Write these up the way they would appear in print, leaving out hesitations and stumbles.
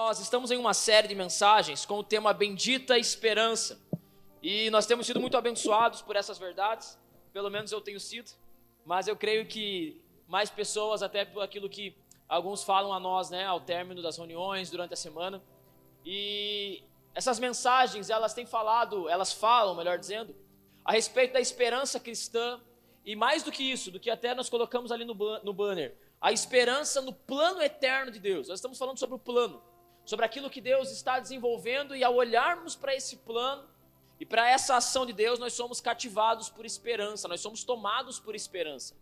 nós estamos em uma série de mensagens com o tema Bendita Esperança. E nós temos sido muito abençoados por essas verdades, pelo menos eu tenho sido, mas eu creio que mais pessoas, até por aquilo que alguns falam a nós, né, ao término das reuniões, durante a semana. E essas mensagens, elas falam, melhor dizendo, a respeito da esperança cristã, e mais do que isso, do que até nós colocamos ali no banner, a esperança no plano eterno de Deus. Nós estamos falando sobre o plano, sobre aquilo que Deus está desenvolvendo, e ao olharmos para esse plano e para essa ação de Deus, nós somos cativados por esperança, nós somos tomados por esperança.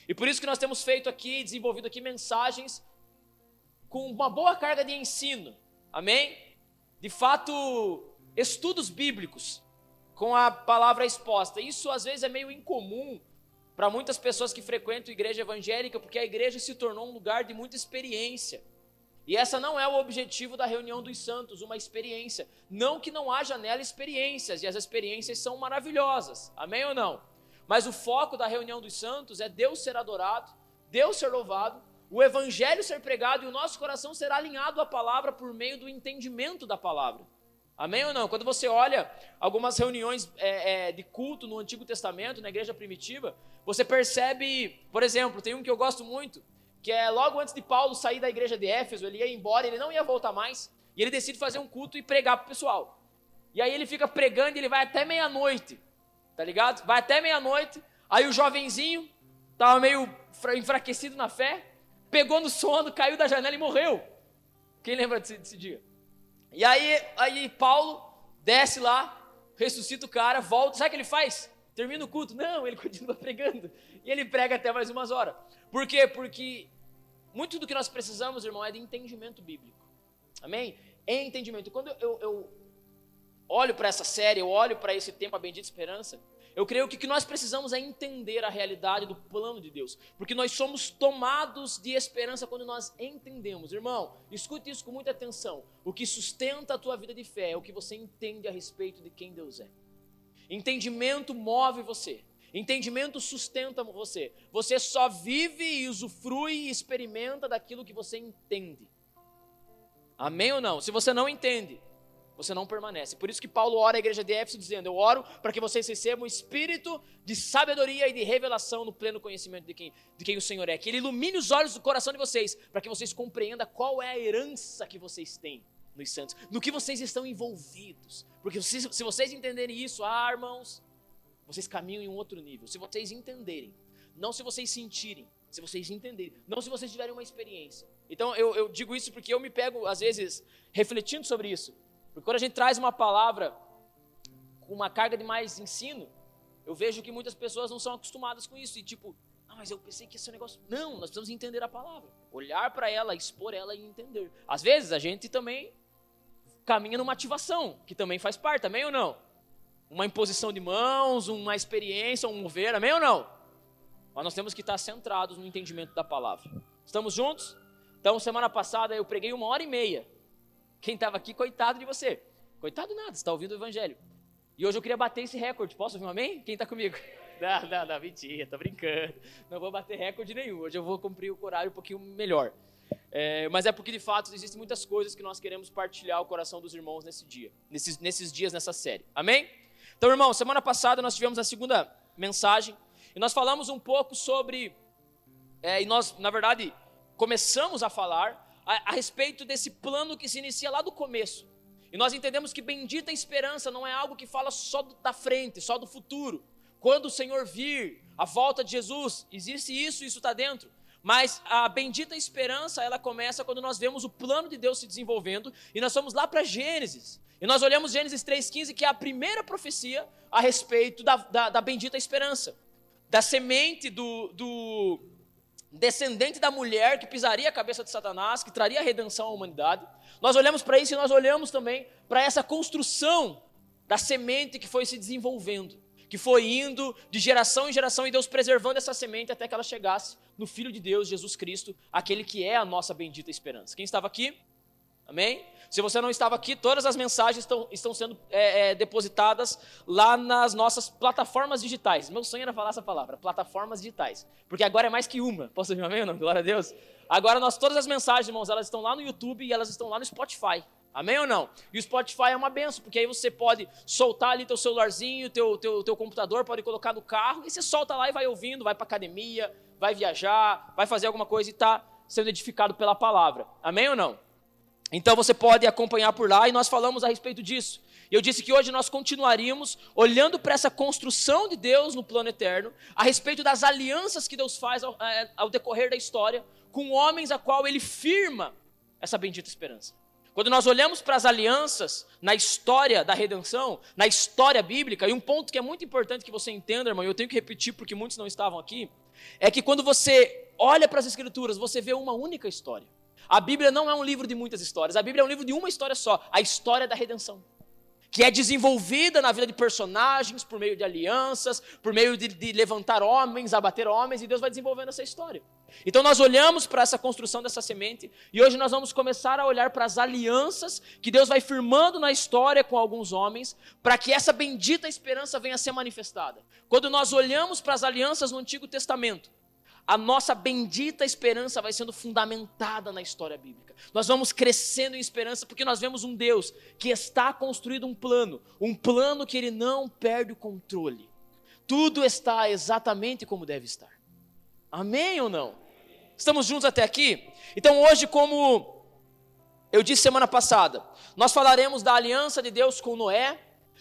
E por isso que nós temos feito aqui, desenvolvido aqui mensagens com uma boa carga de ensino, amém? De fato, estudos bíblicos com a palavra exposta. Isso às vezes é meio incomum para muitas pessoas que frequentam a igreja evangélica, porque a igreja se tornou um lugar de muita experiência. E essa não é o objetivo da reunião dos santos, uma experiência. Não que não haja nela experiências, e as experiências são maravilhosas, amém ou não? Mas o foco da reunião dos santos é Deus ser adorado, Deus ser louvado, o evangelho ser pregado e o nosso coração ser alinhado à palavra por meio do entendimento da palavra. Amém ou não? Quando você olha algumas reuniões de culto no Antigo Testamento, na igreja primitiva, você percebe, por exemplo, tem um que eu gosto muito, que é logo antes de Paulo sair da igreja de Éfeso, ele ia embora, ele não ia voltar mais, e ele decide fazer um culto e pregar para o pessoal. E aí ele fica pregando e ele vai até meia-noite, tá ligado? Vai até meia-noite, aí o jovenzinho, estava meio enfraquecido na fé, pegou no sono, caiu da janela e morreu. Quem lembra desse dia? E aí Paulo desce lá, ressuscita o cara, volta, sabe o que ele faz? Termina o culto. Não, ele continua pregando. E ele prega até mais umas horas. Por quê? Porque muito do que nós precisamos, irmão, é de entendimento bíblico. Amém? É entendimento. Quando eu olho para essa série, eu olho para esse tempo, a Bendita Esperança, eu creio que o que nós precisamos é entender a realidade do plano de Deus. Porque nós somos tomados de esperança quando nós entendemos. Irmão, escute isso com muita atenção. O que sustenta a tua vida de fé é o que você entende a respeito de quem Deus é. Entendimento move você. Entendimento sustenta você. Você só vive e usufrui e experimenta daquilo que você entende. Amém ou não? Se você não entende, você não permanece. Por isso que Paulo ora à igreja de Éfeso dizendo: eu oro para que vocês recebam um espírito de sabedoria e de revelação no pleno conhecimento de quem o Senhor é. Que Ele ilumine os olhos do coração de vocês, para que vocês compreendam qual é a herança que vocês têm nos santos, no que vocês estão envolvidos. Porque se vocês entenderem isso, irmãos, vocês caminham em um outro nível. Se vocês entenderem, não se vocês sentirem, se vocês entenderem, não se vocês tiverem uma experiência. Então eu digo isso porque eu me pego às vezes refletindo sobre isso. Porque quando a gente traz uma palavra com uma carga de mais ensino, eu vejo que muitas pessoas não são acostumadas com isso. E tipo, mas eu pensei que esse é um negócio... Não, nós precisamos entender a palavra. Olhar para ela, expor ela e entender. Às vezes a gente também caminha numa ativação, que também faz parte, amém ou não? Uma imposição de mãos, uma experiência, um mover, amém ou não? Mas nós temos que estar centrados no entendimento da palavra. Estamos juntos? Então, semana passada eu preguei 1h30. Quem estava aqui, coitado de você. Coitado nada, você está ouvindo o evangelho. E hoje eu queria bater esse recorde. Posso ouvir um amém? Quem está comigo? Não, mentira, tô brincando. Não vou bater recorde nenhum. Hoje eu vou cumprir o horário um pouquinho melhor. Mas é porque, de fato, existem muitas coisas que nós queremos partilhar o coração dos irmãos nesse dia. Nesses dias, nessa série. Amém? Então, irmão, semana passada nós tivemos a segunda mensagem. E nós falamos um pouco sobre... e nós, na verdade, começamos a falar a respeito desse plano que se inicia lá do começo. E nós entendemos que bendita esperança não é algo que fala só da frente, só do futuro. Quando o Senhor vir, a volta de Jesus, existe isso está dentro. Mas a bendita esperança, ela começa quando nós vemos o plano de Deus se desenvolvendo, e nós fomos lá para Gênesis. E nós olhamos Gênesis 3,15, que é a primeira profecia a respeito da bendita esperança. Da semente do descendente da mulher que pisaria a cabeça de Satanás, que traria a redenção à humanidade. Nós olhamos para isso e nós olhamos também para essa construção da semente que foi se desenvolvendo, que foi indo de geração em geração, e Deus preservando essa semente até que ela chegasse no Filho de Deus, Jesus Cristo, aquele que é a nossa bendita esperança. Quem estava aqui? Amém? Se você não estava aqui, todas as mensagens estão sendo depositadas lá nas nossas plataformas digitais. Meu sonho era falar essa palavra, plataformas digitais. Porque agora é mais que uma. Posso ouvir um amém ou não? Glória a Deus. Agora todas as mensagens, irmãos, elas estão lá no YouTube e elas estão lá no Spotify. Amém ou não? E o Spotify é uma benção, porque aí você pode soltar ali teu celularzinho, teu computador, pode colocar no carro, e você solta lá e vai ouvindo, vai para academia, vai viajar, vai fazer alguma coisa e está sendo edificado pela palavra. Amém ou não? Então você pode acompanhar por lá e nós falamos a respeito disso. E eu disse que hoje nós continuaríamos olhando para essa construção de Deus no plano eterno, a respeito das alianças que Deus faz ao decorrer da história, com homens a qual Ele firma essa bendita esperança. Quando nós olhamos para as alianças na história da redenção, na história bíblica, e um ponto que é muito importante que você entenda, irmão, e eu tenho que repetir porque muitos não estavam aqui, é que quando você olha para as Escrituras, você vê uma única história. A Bíblia não é um livro de muitas histórias, a Bíblia é um livro de uma história só, a história da redenção, que é desenvolvida na vida de personagens, por meio de alianças, por meio de levantar homens, abater homens, e Deus vai desenvolvendo essa história. Então nós olhamos para essa construção dessa semente, e hoje nós vamos começar a olhar para as alianças que Deus vai firmando na história com alguns homens, para que essa bendita esperança venha a ser manifestada. Quando nós olhamos para as alianças no Antigo Testamento, a nossa bendita esperança vai sendo fundamentada na história bíblica. Nós vamos crescendo em esperança porque nós vemos um Deus que está construído um plano que Ele não perde o controle. Tudo está exatamente como deve estar. Amém ou não? Estamos juntos até aqui? Então hoje, como eu disse semana passada, nós falaremos da aliança de Deus com Noé,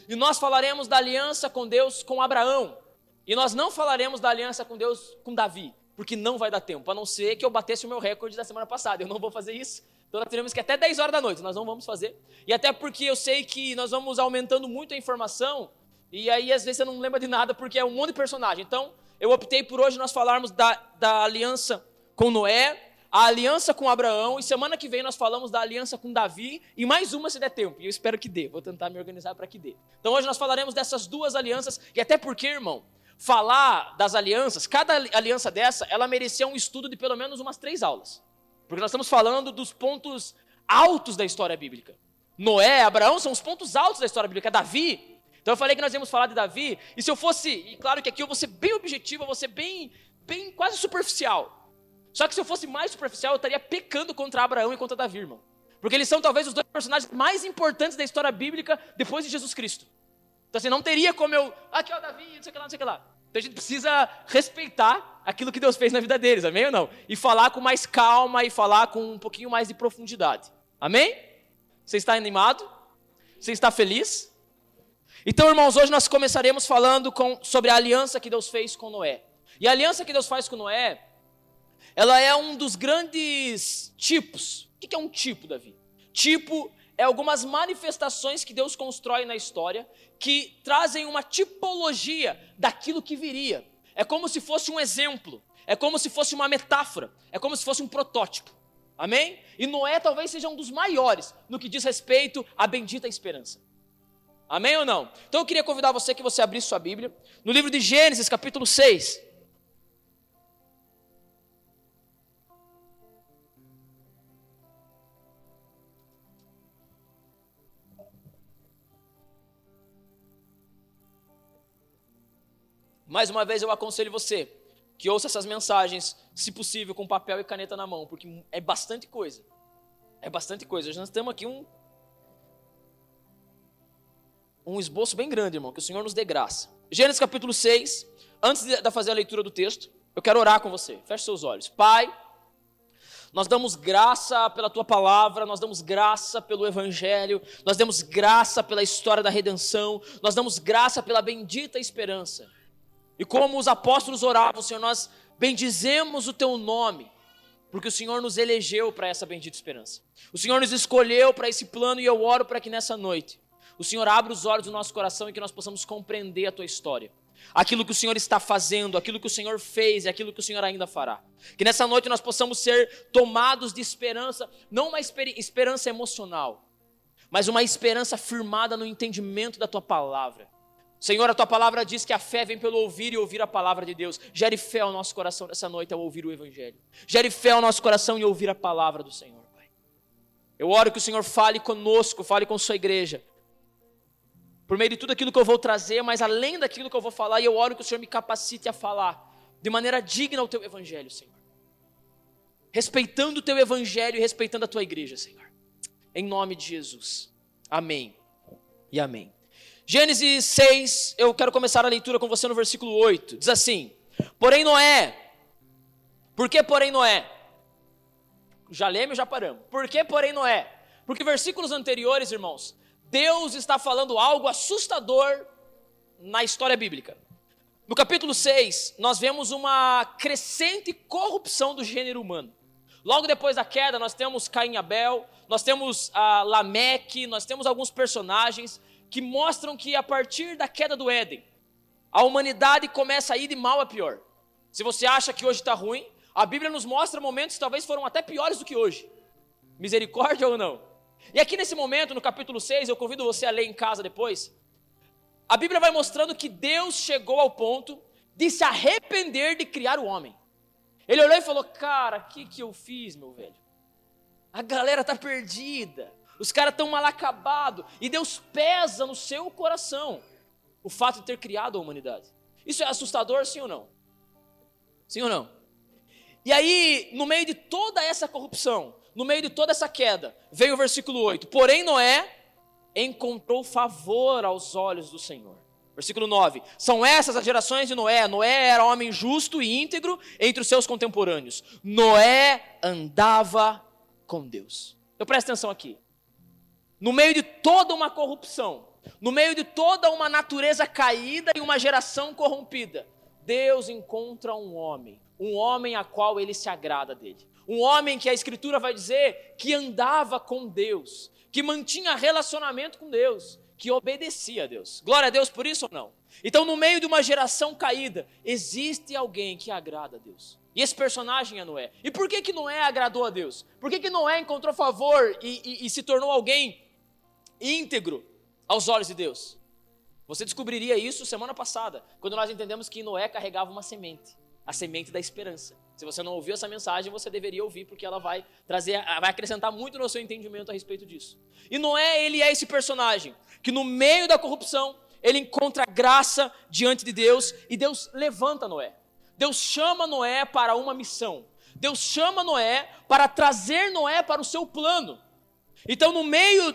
e nós falaremos da aliança com Deus com Abraão, e nós não falaremos da aliança com Deus com Davi, porque não vai dar tempo, a não ser que eu batesse o meu recorde da semana passada. Eu não vou fazer isso, então nós teremos que ir até 10 horas da noite, nós não vamos fazer. E até porque eu sei que nós vamos aumentando muito a informação, e aí às vezes você não lembra de nada, porque é um monte de personagem. Então eu optei por hoje nós falarmos da aliança com Noé, a aliança com Abraão, e semana que vem nós falamos da aliança com Davi, e mais uma se der tempo, e eu espero que dê, vou tentar me organizar para que dê. Então hoje nós falaremos dessas duas alianças, e até porque, irmão, falar das alianças, cada aliança dessa, ela merecia um estudo de pelo menos umas 3 aulas. Porque nós estamos falando dos pontos altos da história bíblica. Noé, Abraão são os pontos altos da história bíblica. Davi, então eu falei que nós íamos falar de Davi, e se eu fosse, e claro que aqui eu vou ser bem objetivo, eu vou ser bem quase superficial. Só que se eu fosse mais superficial, eu estaria pecando contra Abraão e contra Davi, irmão. Porque eles são talvez os 2 personagens mais importantes da história bíblica depois de Jesus Cristo. Então assim, não teria como aqui ó, Davi, não sei o que lá, não sei o que lá. Então a gente precisa respeitar aquilo que Deus fez na vida deles, amém ou não? E falar com mais calma e falar com um pouquinho mais de profundidade. Amém? Você está animado? Você está feliz? Então, irmãos, hoje nós começaremos falando sobre a aliança que Deus fez com Noé. E a aliança que Deus faz com Noé, ela é um dos grandes tipos. O que é um tipo, Davi? Tipo é algumas manifestações que Deus constrói na história, que trazem uma tipologia daquilo que viria. É como se fosse um exemplo, é como se fosse uma metáfora, é como se fosse um protótipo. Amém? E Noé talvez seja um dos maiores no que diz respeito à bendita esperança. Amém ou não? Então eu queria convidar você que você abrisse sua Bíblia, no livro de Gênesis, capítulo 6. Mais uma vez eu aconselho você que ouça essas mensagens, se possível, com papel e caneta na mão, porque é bastante coisa. É bastante coisa. Nós temos aqui um esboço bem grande, irmão, que o Senhor nos dê graça. Gênesis capítulo 6, antes de fazer a leitura do texto, eu quero orar com você. Feche seus olhos. Pai, nós damos graça pela Tua palavra, nós damos graça pelo Evangelho, nós damos graça pela história da redenção, nós damos graça pela bendita esperança. E como os apóstolos oravam, Senhor, nós bendizemos o Teu nome, porque o Senhor nos elegeu para essa bendita esperança. O Senhor nos escolheu para esse plano, e eu oro para que nessa noite o Senhor abra os olhos do nosso coração e que nós possamos compreender a Tua história. Aquilo que o Senhor está fazendo, aquilo que o Senhor fez e aquilo que o Senhor ainda fará. Que nessa noite nós possamos ser tomados de esperança, não uma esperança emocional, mas uma esperança firmada no entendimento da Tua palavra. Senhor, a Tua palavra diz que a fé vem pelo ouvir e ouvir a palavra de Deus. Gere fé ao nosso coração nessa noite ao ouvir o Evangelho. Gere fé ao nosso coração e ouvir a palavra do Senhor, Pai. Eu oro que o Senhor fale conosco, fale com sua igreja, por meio de tudo aquilo que eu vou trazer, mas além daquilo que eu vou falar, e eu oro que o Senhor me capacite a falar de maneira digna ao teu evangelho, Senhor. Respeitando o teu evangelho e respeitando a tua igreja, Senhor. Em nome de Jesus. Amém e amém. Gênesis 6, eu quero começar a leitura com você no versículo 8. Diz assim: porém Noé. Por que porém Noé? Já lemos e já paramos. Por que porém Noé? Porque versículos anteriores, irmãos, Deus está falando algo assustador na história bíblica. No capítulo 6, nós vemos uma crescente corrupção do gênero humano. Logo depois da queda, nós temos Caim e Abel, nós temos Lameque, nós temos alguns personagens que mostram que a partir da queda do Éden, a humanidade começa a ir de mal a pior. Se você acha que hoje está ruim, a Bíblia nos mostra momentos que talvez foram até piores do que hoje. Misericórdia ou não? E aqui nesse momento, no capítulo 6, eu convido você a ler em casa depois, a Bíblia vai mostrando que Deus chegou ao ponto de se arrepender de criar o homem. Ele olhou e falou: cara, o que eu fiz, meu velho? A galera está perdida, os caras estão mal acabados, e Deus pesa no seu coração o fato de ter criado a humanidade. Isso é assustador, sim ou não? Sim ou não? E aí, no meio de toda essa corrupção, no meio de toda essa queda, veio o versículo 8. Porém Noé encontrou favor aos olhos do Senhor. Versículo 9. São essas as gerações de Noé. Noé era homem justo e íntegro entre os seus contemporâneos. Noé andava com Deus. Então presta atenção aqui. No meio de toda uma corrupção, no meio de toda uma natureza caída e uma geração corrompida, Deus encontra um homem a qual ele se agrada dele. Um homem que a Escritura vai dizer que andava com Deus, que mantinha relacionamento com Deus, que obedecia a Deus. Glória a Deus por isso ou não? Então, no meio de uma geração caída, existe alguém que agrada a Deus. E esse personagem é Noé. E por que Noé agradou a Deus? Por que Noé encontrou favor e se tornou alguém íntegro aos olhos de Deus? Você descobriria isso semana passada, quando nós entendemos que Noé carregava uma semente, a semente da esperança. Se você não ouviu essa mensagem, você deveria ouvir, porque ela vai acrescentar muito no seu entendimento a respeito disso. E Noé, ele é esse personagem, que no meio da corrupção, ele encontra graça diante de Deus, e Deus levanta Noé. Deus chama Noé para uma missão. Deus chama Noé para trazer Noé para o seu plano. Então, no meio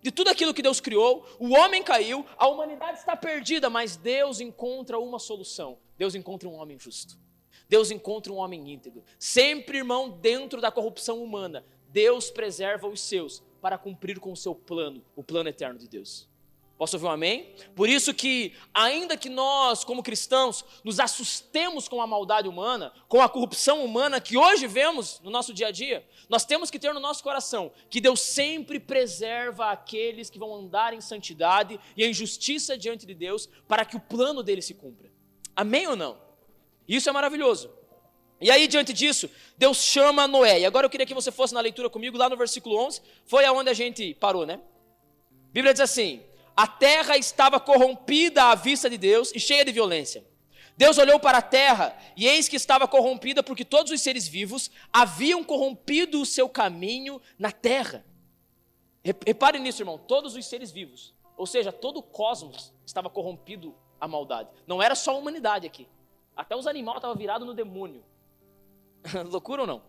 de tudo aquilo que Deus criou, o homem caiu, a humanidade está perdida, mas Deus encontra uma solução. Deus encontra um homem justo. Deus encontra um homem íntegro. Sempre, irmão, dentro da corrupção humana, Deus preserva os seus para cumprir com o seu plano, o plano eterno de Deus. Posso ouvir um amém? Por isso que, ainda que nós, como cristãos, nos assustemos com a maldade humana, com a corrupção humana que hoje vemos no nosso dia a dia, nós temos que ter no nosso coração que Deus sempre preserva aqueles que vão andar em santidade e em justiça diante de Deus, para que o plano dele se cumpra. Amém ou não? Isso é maravilhoso. E aí, diante disso, Deus chama Noé. E agora eu queria que você fosse na leitura comigo, lá no versículo 11, foi aonde a gente parou, né? A Bíblia diz assim: a terra estava corrompida à vista de Deus e cheia de violência. Deus olhou para a terra e eis que estava corrompida, porque todos os seres vivos haviam corrompido o seu caminho na terra. Repare nisso, irmão, todos os seres vivos, ou seja, todo o cosmos estava corrompido à maldade. Não era só a humanidade aqui. Até os animais estavam virados no demônio. Loucura ou não?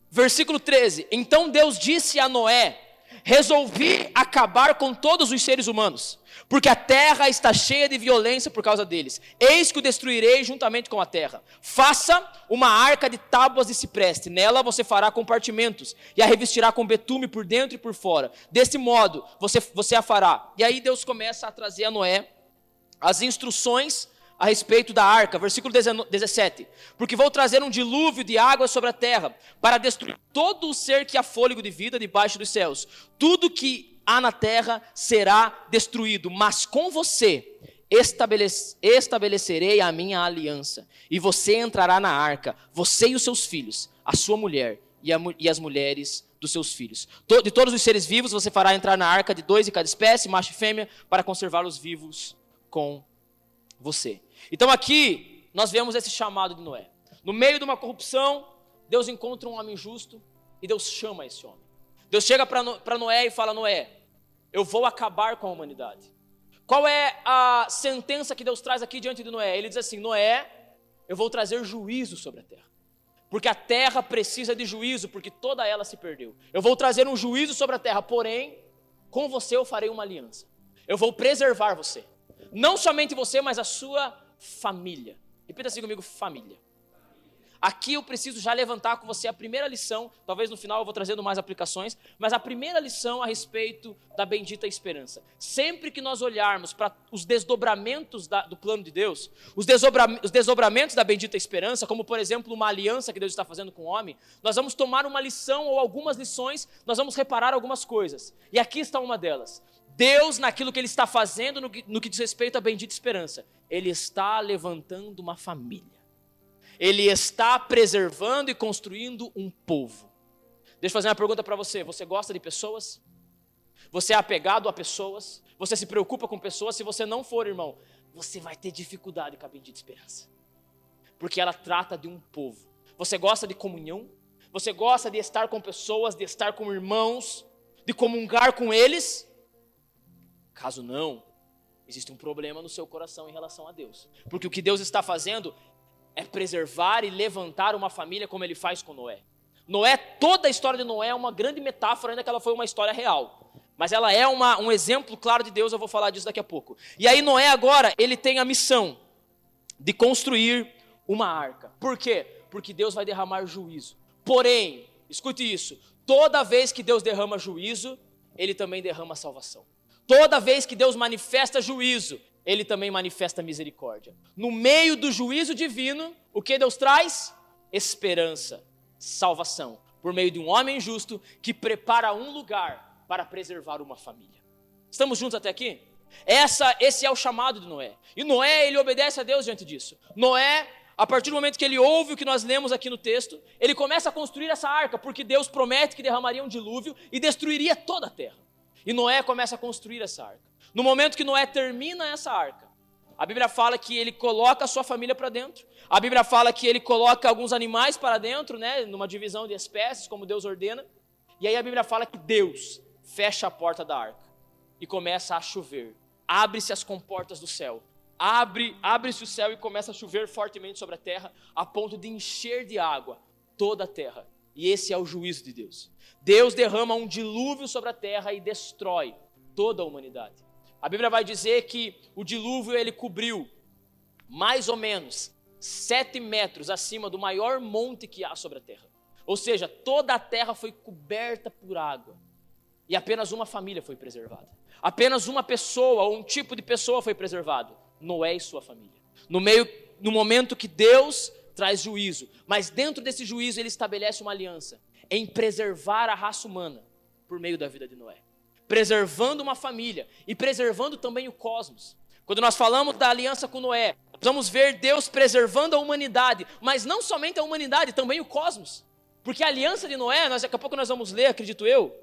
Versículo 13. Então Deus disse a Noé: resolvi acabar com todos os seres humanos, porque a terra está cheia de violência por causa deles. Eis que o destruirei juntamente com a terra. Faça uma arca de tábuas de cipreste. Nela você fará compartimentos e a revestirá com betume por dentro e por fora. Desse modo você a fará. E aí Deus começa a trazer a Noé as instruções a respeito da arca, versículo 17, porque vou trazer um dilúvio de água sobre a terra, para destruir todo o ser que há fôlego de vida debaixo dos céus. Tudo que há na terra será destruído, mas com você estabelecerei a minha aliança, e você entrará na arca, você e os seus filhos, a sua mulher e as mulheres dos seus filhos. De todos os seres vivos você fará entrar na arca de 2 de cada espécie, macho e fêmea, para conservá-los vivos com você. Então aqui nós vemos esse chamado de Noé. No meio de uma corrupção, Deus encontra um homem justo e Deus chama esse homem. Deus chega para Noé e fala: Noé, eu vou acabar com a humanidade. Qual é a sentença que Deus traz aqui diante de Noé? Ele diz assim: Noé, eu vou trazer juízo sobre a terra. Porque a terra precisa de juízo, porque toda ela se perdeu. Eu vou trazer um juízo sobre a terra, porém, com você eu farei uma aliança. Eu vou preservar você. Não somente você, mas a sua família. Repita assim comigo: família. Aqui eu preciso já levantar com você a primeira lição, talvez no final eu vou trazendo mais aplicações, mas a primeira lição a respeito da bendita esperança. Sempre que nós olharmos para os desdobramentos do plano de Deus, os desdobramentos da bendita esperança, como por exemplo uma aliança que Deus está fazendo com o homem, nós vamos tomar uma lição ou algumas lições, nós vamos reparar algumas coisas. E aqui está uma delas. Deus, naquilo que Ele está fazendo no que diz respeito à bendita esperança, Ele está levantando uma família. Ele está preservando e construindo um povo. Deixa eu fazer uma pergunta para você. Você gosta de pessoas? Você é apegado a pessoas? Você se preocupa com pessoas? Se você não for, irmão, você vai ter dificuldade com a bendita esperança. Porque ela trata de um povo. Você gosta de comunhão? Você gosta de estar com pessoas, de estar com irmãos, de comungar com eles? Caso não, existe um problema no seu coração em relação a Deus. Porque o que Deus está fazendo é preservar e levantar uma família como Ele faz com Noé. Noé, toda a história de Noé é uma grande metáfora, ainda que ela foi uma história real. Mas ela é um exemplo claro de Deus, eu vou falar disso daqui a pouco. E aí Noé agora, ele tem a missão de construir uma arca. Por quê? Porque Deus vai derramar juízo. Porém, escute isso, toda vez que Deus derrama juízo, Ele também derrama salvação. Toda vez que Deus manifesta juízo, Ele também manifesta misericórdia. No meio do juízo divino, o que Deus traz? Esperança, salvação, por meio de um homem justo que prepara um lugar para preservar uma família. Estamos juntos até aqui? Esse é o chamado de Noé. E Noé, ele obedece a Deus diante disso. Noé, a partir do momento que ele ouve o que nós lemos aqui no texto, ele começa a construir essa arca, porque Deus promete que derramaria um dilúvio e destruiria toda a terra. E Noé começa a construir essa arca. No momento que Noé termina essa arca, a Bíblia fala que ele coloca a sua família para dentro. A Bíblia fala que ele coloca alguns animais para dentro, né, numa divisão de espécies, como Deus ordena. E aí a Bíblia fala que Deus fecha a porta da arca e começa a chover. Abre-se as comportas do céu. Abre-se o céu e começa a chover fortemente sobre a terra, a ponto de encher de água toda a terra. E esse é o juízo de Deus. Deus derrama um dilúvio sobre a terra e destrói toda a humanidade. A Bíblia vai dizer que o dilúvio ele cobriu mais ou menos 7 metros acima do maior monte que há sobre a terra. Ou seja, toda a terra foi coberta por água. E apenas uma família foi preservada. Apenas uma pessoa, ou um tipo de pessoa foi preservado. Noé e sua família. No momento que Deus traz juízo. Mas dentro desse juízo ele estabelece uma aliança em preservar a raça humana por meio da vida de Noé. Preservando uma família e preservando também o cosmos. Quando nós falamos da aliança com Noé, vamos ver Deus preservando a humanidade, mas não somente a humanidade, também o cosmos. Porque a aliança de Noé, daqui a pouco nós vamos ler, acredito eu.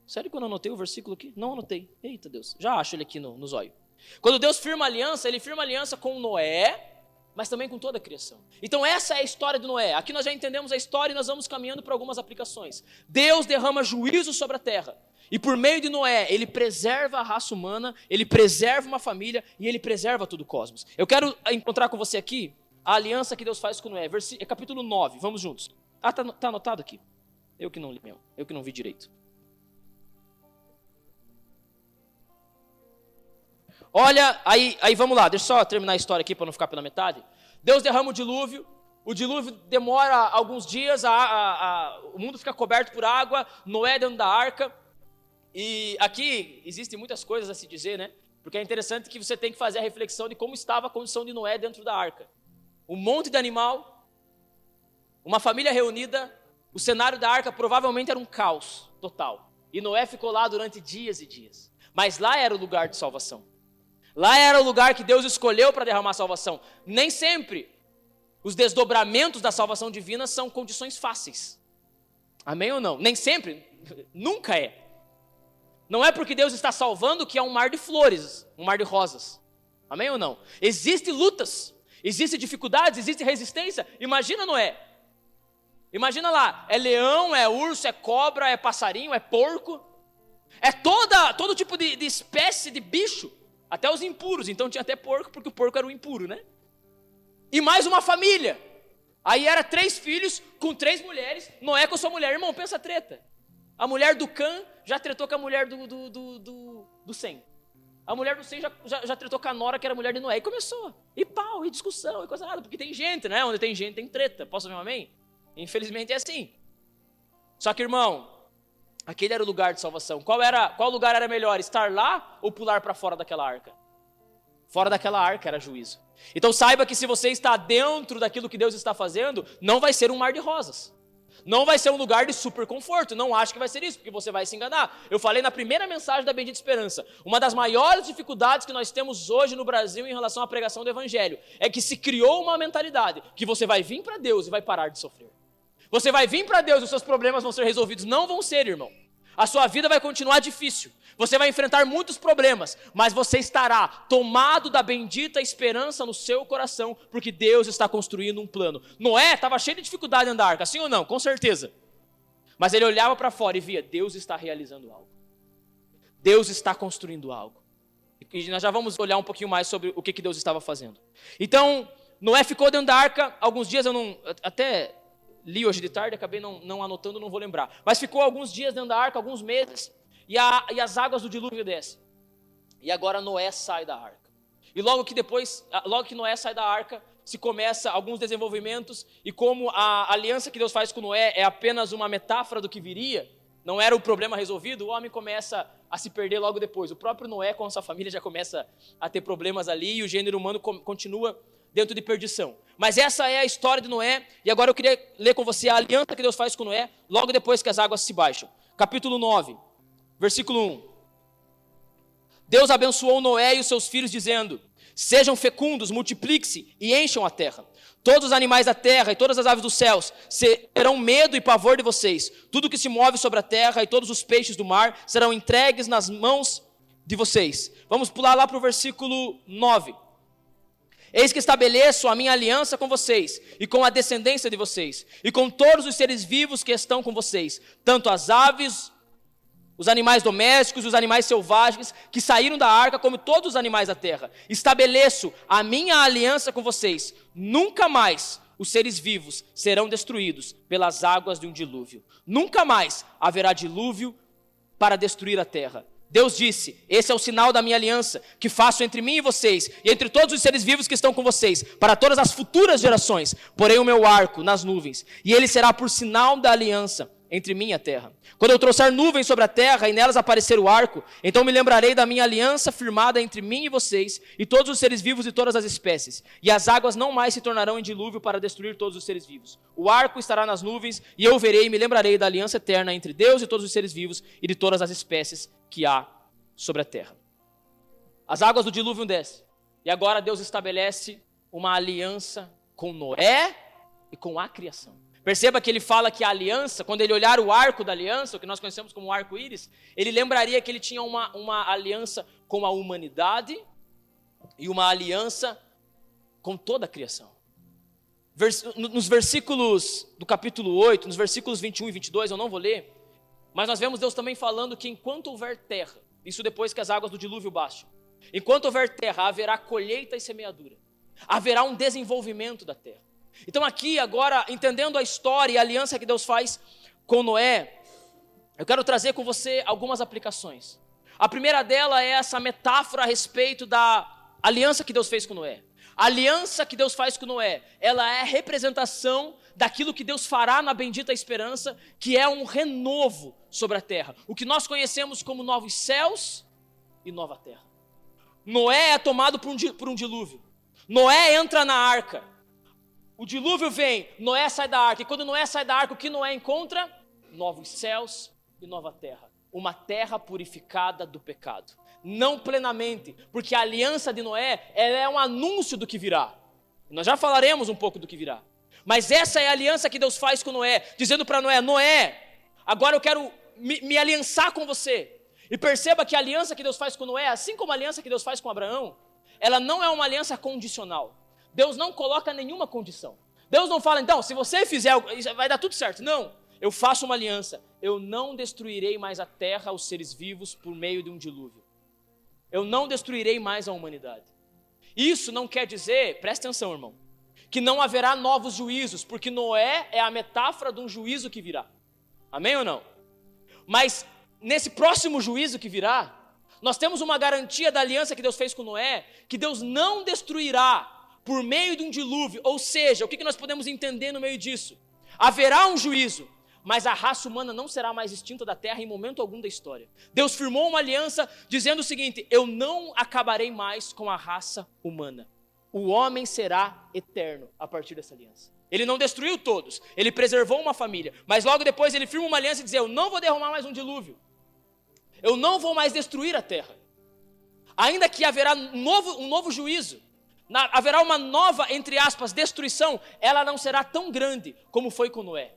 Sério que eu não anotei o versículo aqui? Não anotei. Eita Deus, já acho ele aqui no zóio. Quando Deus firma aliança, Ele firma aliança com Noé, mas também com toda a criação. Então essa é a história de Noé. Aqui nós já entendemos a história e nós vamos caminhando para algumas aplicações. Deus derrama juízo sobre a terra. E por meio de Noé, Ele preserva a raça humana, Ele preserva uma família e Ele preserva todo o cosmos. Eu quero encontrar com você aqui a aliança que Deus faz com Noé. Capítulo 9, vamos juntos. Tá anotado aqui. Eu que não li mesmo, eu que não vi direito. Olha, aí vamos lá, deixa eu só terminar a história aqui para não ficar pela metade. Deus derrama o dilúvio demora alguns dias, o mundo fica coberto por água, Noé dentro da arca. E aqui existem muitas coisas a se dizer, né? Porque é interessante que você tem que fazer a reflexão de como estava a condição de Noé dentro da arca. Um monte de animal, uma família reunida, o cenário da arca provavelmente era um caos total. E Noé ficou lá durante dias e dias. Mas lá era o lugar de salvação. Lá era o lugar que Deus escolheu para derramar salvação. Nem sempre os desdobramentos da salvação divina são condições fáceis. Amém ou não? Nem sempre, nunca é. Não é porque Deus está salvando que é um mar de flores, um mar de rosas. Amém ou não? Existem lutas, existem dificuldades, existe resistência. Imagina Noé. Imagina lá, é leão, é urso, é cobra, é passarinho, é porco. É todo tipo de espécie de bicho, até os impuros. Então tinha até porco, porque o porco era o impuro, né? E mais uma família. Aí era 3 filhos com 3 mulheres. Noé com sua mulher. Irmão, pensa a treta. A mulher do Cã já tretou com a mulher do Sem. A mulher do Sem já tretou com a Nora, que era a mulher de Noé. E começou. E pau, e discussão, e coisa nada. Porque tem gente, né? Onde tem gente, tem treta. Posso ouvir um amém? Infelizmente é assim. Só que, irmão, aquele era o lugar de salvação. Qual lugar era melhor? Estar lá ou pular para fora daquela arca? Fora daquela arca era juízo. Então saiba que se você está dentro daquilo que Deus está fazendo, não vai ser um mar de rosas. Não vai ser um lugar de super conforto. Não acho que vai ser isso, porque você vai se enganar. Eu falei na primeira mensagem da Bendita Esperança. Uma das maiores dificuldades que nós temos hoje no Brasil em relação à pregação do Evangelho é que se criou uma mentalidade que você vai vir para Deus e vai parar de sofrer. Você vai vir para Deus e os seus problemas vão ser resolvidos. Não vão ser, irmão. A sua vida vai continuar difícil. Você vai enfrentar muitos problemas, mas você estará tomado da bendita esperança no seu coração, porque Deus está construindo um plano. Noé estava cheio de dificuldade dentro da arca, sim ou não? Com certeza. Mas ele olhava para fora e via, Deus está realizando algo. Deus está construindo algo. E nós já vamos olhar um pouquinho mais sobre o que Deus estava fazendo. Então, Noé ficou dentro da arca, alguns dias até li hoje de tarde, acabei não anotando, não vou lembrar. Mas ficou alguns dias dentro da arca, alguns meses, e as águas do dilúvio descem. E agora Noé sai da arca. E logo que Noé sai da arca, se começa alguns desenvolvimentos, e como a aliança que Deus faz com Noé é apenas uma metáfora do que viria, não era o problema resolvido, o homem começa a se perder logo depois. O próprio Noé com a sua família já começa a ter problemas ali, e o gênero humano continua dentro de perdição. Mas essa é a história de Noé, e agora eu queria ler com você a aliança que Deus faz com Noé, logo depois que as águas se baixam. Capítulo 9, versículo 1. Deus abençoou Noé e os seus filhos, dizendo: sejam fecundos, multipliquem-se e encham a terra. Todos os animais da terra e todas as aves dos céus terão medo e pavor de vocês. Tudo que se move sobre a terra e todos os peixes do mar serão entregues nas mãos de vocês. Vamos pular lá para o versículo 9. Eis que estabeleço a minha aliança com vocês, e com a descendência de vocês, e com todos os seres vivos que estão com vocês, tanto as aves, os animais domésticos, os animais selvagens, que saíram da arca, como todos os animais da terra. Estabeleço a minha aliança com vocês, nunca mais os seres vivos serão destruídos pelas águas de um dilúvio. Nunca mais haverá dilúvio para destruir a terra. Deus disse: esse é o sinal da minha aliança, que faço entre mim e vocês, e entre todos os seres vivos que estão com vocês, para todas as futuras gerações. Porém o meu arco nas nuvens, e ele será por sinal da aliança entre mim e a terra. Quando eu trouxer nuvens sobre a terra, e nelas aparecer o arco, então me lembrarei da minha aliança firmada entre mim e vocês, e todos os seres vivos de todas as espécies. E as águas não mais se tornarão em dilúvio para destruir todos os seres vivos. O arco estará nas nuvens, e eu verei e me lembrarei da aliança eterna entre Deus e todos os seres vivos, e de todas as espécies que há sobre a terra. As águas do dilúvio descem, e agora Deus estabelece uma aliança com Noé e com a criação. Perceba que ele fala que a aliança, quando ele olhar o arco da aliança, o que nós conhecemos como arco-íris, ele lembraria que ele tinha uma aliança com a humanidade e uma aliança com toda a criação. Nos versículos do capítulo 8, nos versículos 21 e 22, eu não vou ler, mas nós vemos Deus também falando que enquanto houver terra, isso depois que as águas do dilúvio baixam, enquanto houver terra, haverá colheita e semeadura, haverá um desenvolvimento da terra. Então aqui agora, entendendo a história e a aliança que Deus faz com Noé, eu quero trazer com você algumas aplicações. A primeira dela é essa metáfora a respeito da aliança que Deus fez com Noé. A aliança que Deus faz com Noé, ela é representação daquilo que Deus fará na bendita esperança, que é um renovo sobre a terra. O que nós conhecemos como novos céus e nova terra. Noé é tomado por um dilúvio. Noé entra na arca. O dilúvio vem, Noé sai da arca. E quando Noé sai da arca, o que Noé encontra? Novos céus e nova terra. Uma terra purificada do pecado. Não plenamente, porque a aliança de Noé, ela é um anúncio do que virá. Nós já falaremos um pouco do que virá. Mas essa é a aliança que Deus faz com Noé, dizendo para Noé: Noé, agora eu quero me aliançar com você. E perceba que a aliança que Deus faz com Noé, assim como a aliança que Deus faz com Abraão, ela não é uma aliança condicional. Deus não coloca nenhuma condição. Deus não fala, então, se você fizer, vai dar tudo certo. Não, eu faço uma aliança. Eu não destruirei mais a terra, os seres vivos, por meio de um dilúvio. Eu não destruirei mais a humanidade. Isso não quer dizer, presta atenção, irmão, que não haverá novos juízos, porque Noé é a metáfora de um juízo que virá. Amém ou não? Mas nesse próximo juízo que virá, nós temos uma garantia da aliança que Deus fez com Noé, que Deus não destruirá por meio de um dilúvio. Ou seja, o que nós podemos entender no meio disso? Haverá um juízo, mas a raça humana não será mais extinta da terra em momento algum da história. Deus firmou uma aliança dizendo o seguinte: eu não acabarei mais com a raça humana. O homem será eterno a partir dessa aliança. Ele não destruiu todos, ele preservou uma família, mas logo depois ele firma uma aliança e diz: eu não vou derramar mais um dilúvio. Eu não vou mais destruir a terra. Ainda que haverá um novo juízo, haverá uma nova, entre aspas, destruição, ela não será tão grande como foi com Noé.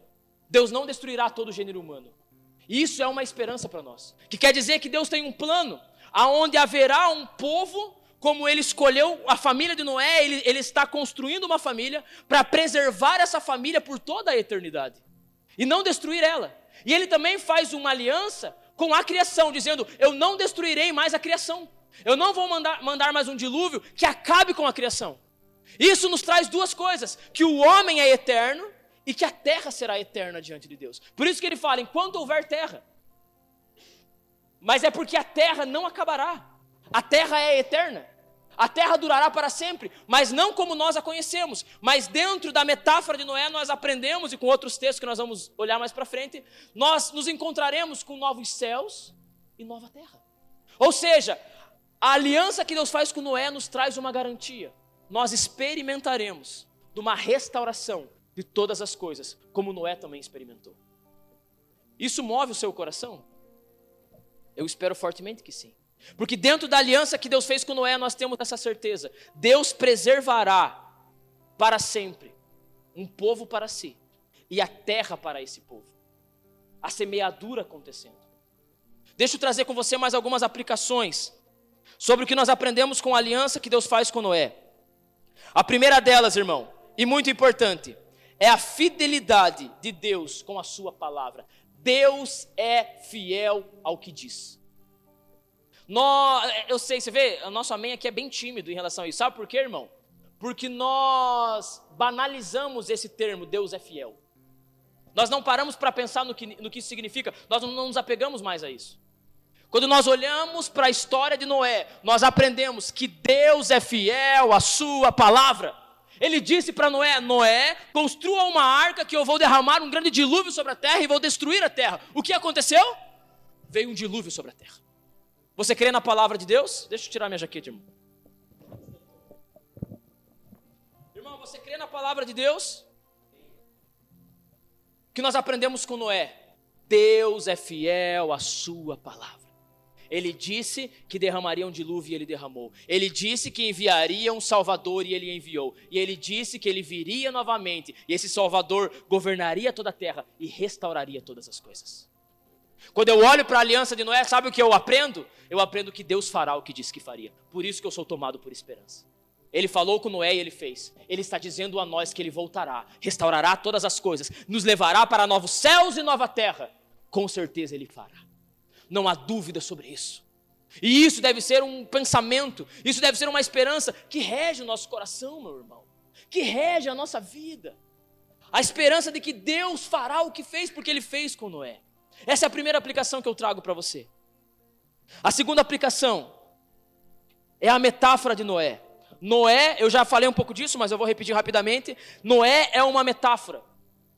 Deus não destruirá todo o gênero humano. E isso é uma esperança para nós. Que quer dizer que Deus tem um plano, aonde haverá um povo, como ele escolheu a família de Noé, ele está construindo uma família para preservar essa família por toda a eternidade. E não destruir ela. E ele também faz uma aliança com a criação, dizendo: eu não destruirei mais a criação. Eu não vou mandar mais um dilúvio que acabe com a criação. Isso nos traz duas coisas: que o homem é eterno e que a terra será eterna diante de Deus. Por isso que ele fala: enquanto houver terra. Mas é porque a terra não acabará. A terra é eterna. A terra durará para sempre, mas não como nós a conhecemos. Mas dentro da metáfora de Noé nós aprendemos, e com outros textos que nós vamos olhar mais para frente, nós nos encontraremos com novos céus e nova terra. Ou seja, a aliança que Deus faz com Noé nos traz uma garantia. Nós experimentaremos de uma restauração de todas as coisas, como Noé também experimentou. Isso move o seu coração? Eu espero fortemente que sim. Porque dentro da aliança que Deus fez com Noé, nós temos essa certeza: Deus preservará para sempre um povo para si e a terra para esse povo. A semeadura acontecendo. Deixa eu trazer com você mais algumas aplicações sobre o que nós aprendemos com a aliança que Deus faz com Noé. A primeira delas, irmão, e muito importante, é a fidelidade de Deus com a sua palavra. Deus é fiel ao que diz. Eu sei, você vê, o nosso amém aqui é bem tímido em relação a isso. Sabe por quê, irmão? Porque nós banalizamos esse termo, Deus é fiel. Nós não paramos para pensar no que isso significa, nós não nos apegamos mais a isso. Quando nós olhamos para a história de Noé, nós aprendemos que Deus é fiel à sua palavra. Ele disse para Noé: Noé, construa uma arca que eu vou derramar um grande dilúvio sobre a terra e vou destruir a terra. O que aconteceu? Veio um dilúvio sobre a terra. Você crê na palavra de Deus? Deixa eu tirar minha jaqueta, irmão. Irmão, você crê na palavra de Deus? O que nós aprendemos com Noé? Deus é fiel à sua palavra. Ele disse que derramaria um dilúvio e ele derramou. Ele disse que enviaria um Salvador e ele enviou. E ele disse que ele viria novamente. E esse Salvador governaria toda a terra e restauraria todas as coisas. Quando eu olho para a aliança de Noé, sabe o que eu aprendo? Eu aprendo que Deus fará o que disse que faria. Por isso que eu sou tomado por esperança. Ele falou com Noé e ele fez. Ele está dizendo a nós que ele voltará, restaurará todas as coisas, nos levará para novos céus e nova terra. Com certeza ele fará. Não há dúvida sobre isso. E isso deve ser um pensamento, isso deve ser uma esperança que rege o nosso coração, meu irmão. Que rege a nossa vida. A esperança de que Deus fará o que fez porque ele fez com Noé. Essa é a primeira aplicação que eu trago para você. A segunda aplicação é a metáfora de Noé. Noé, eu já falei um pouco disso, mas eu vou repetir rapidamente. Noé é uma metáfora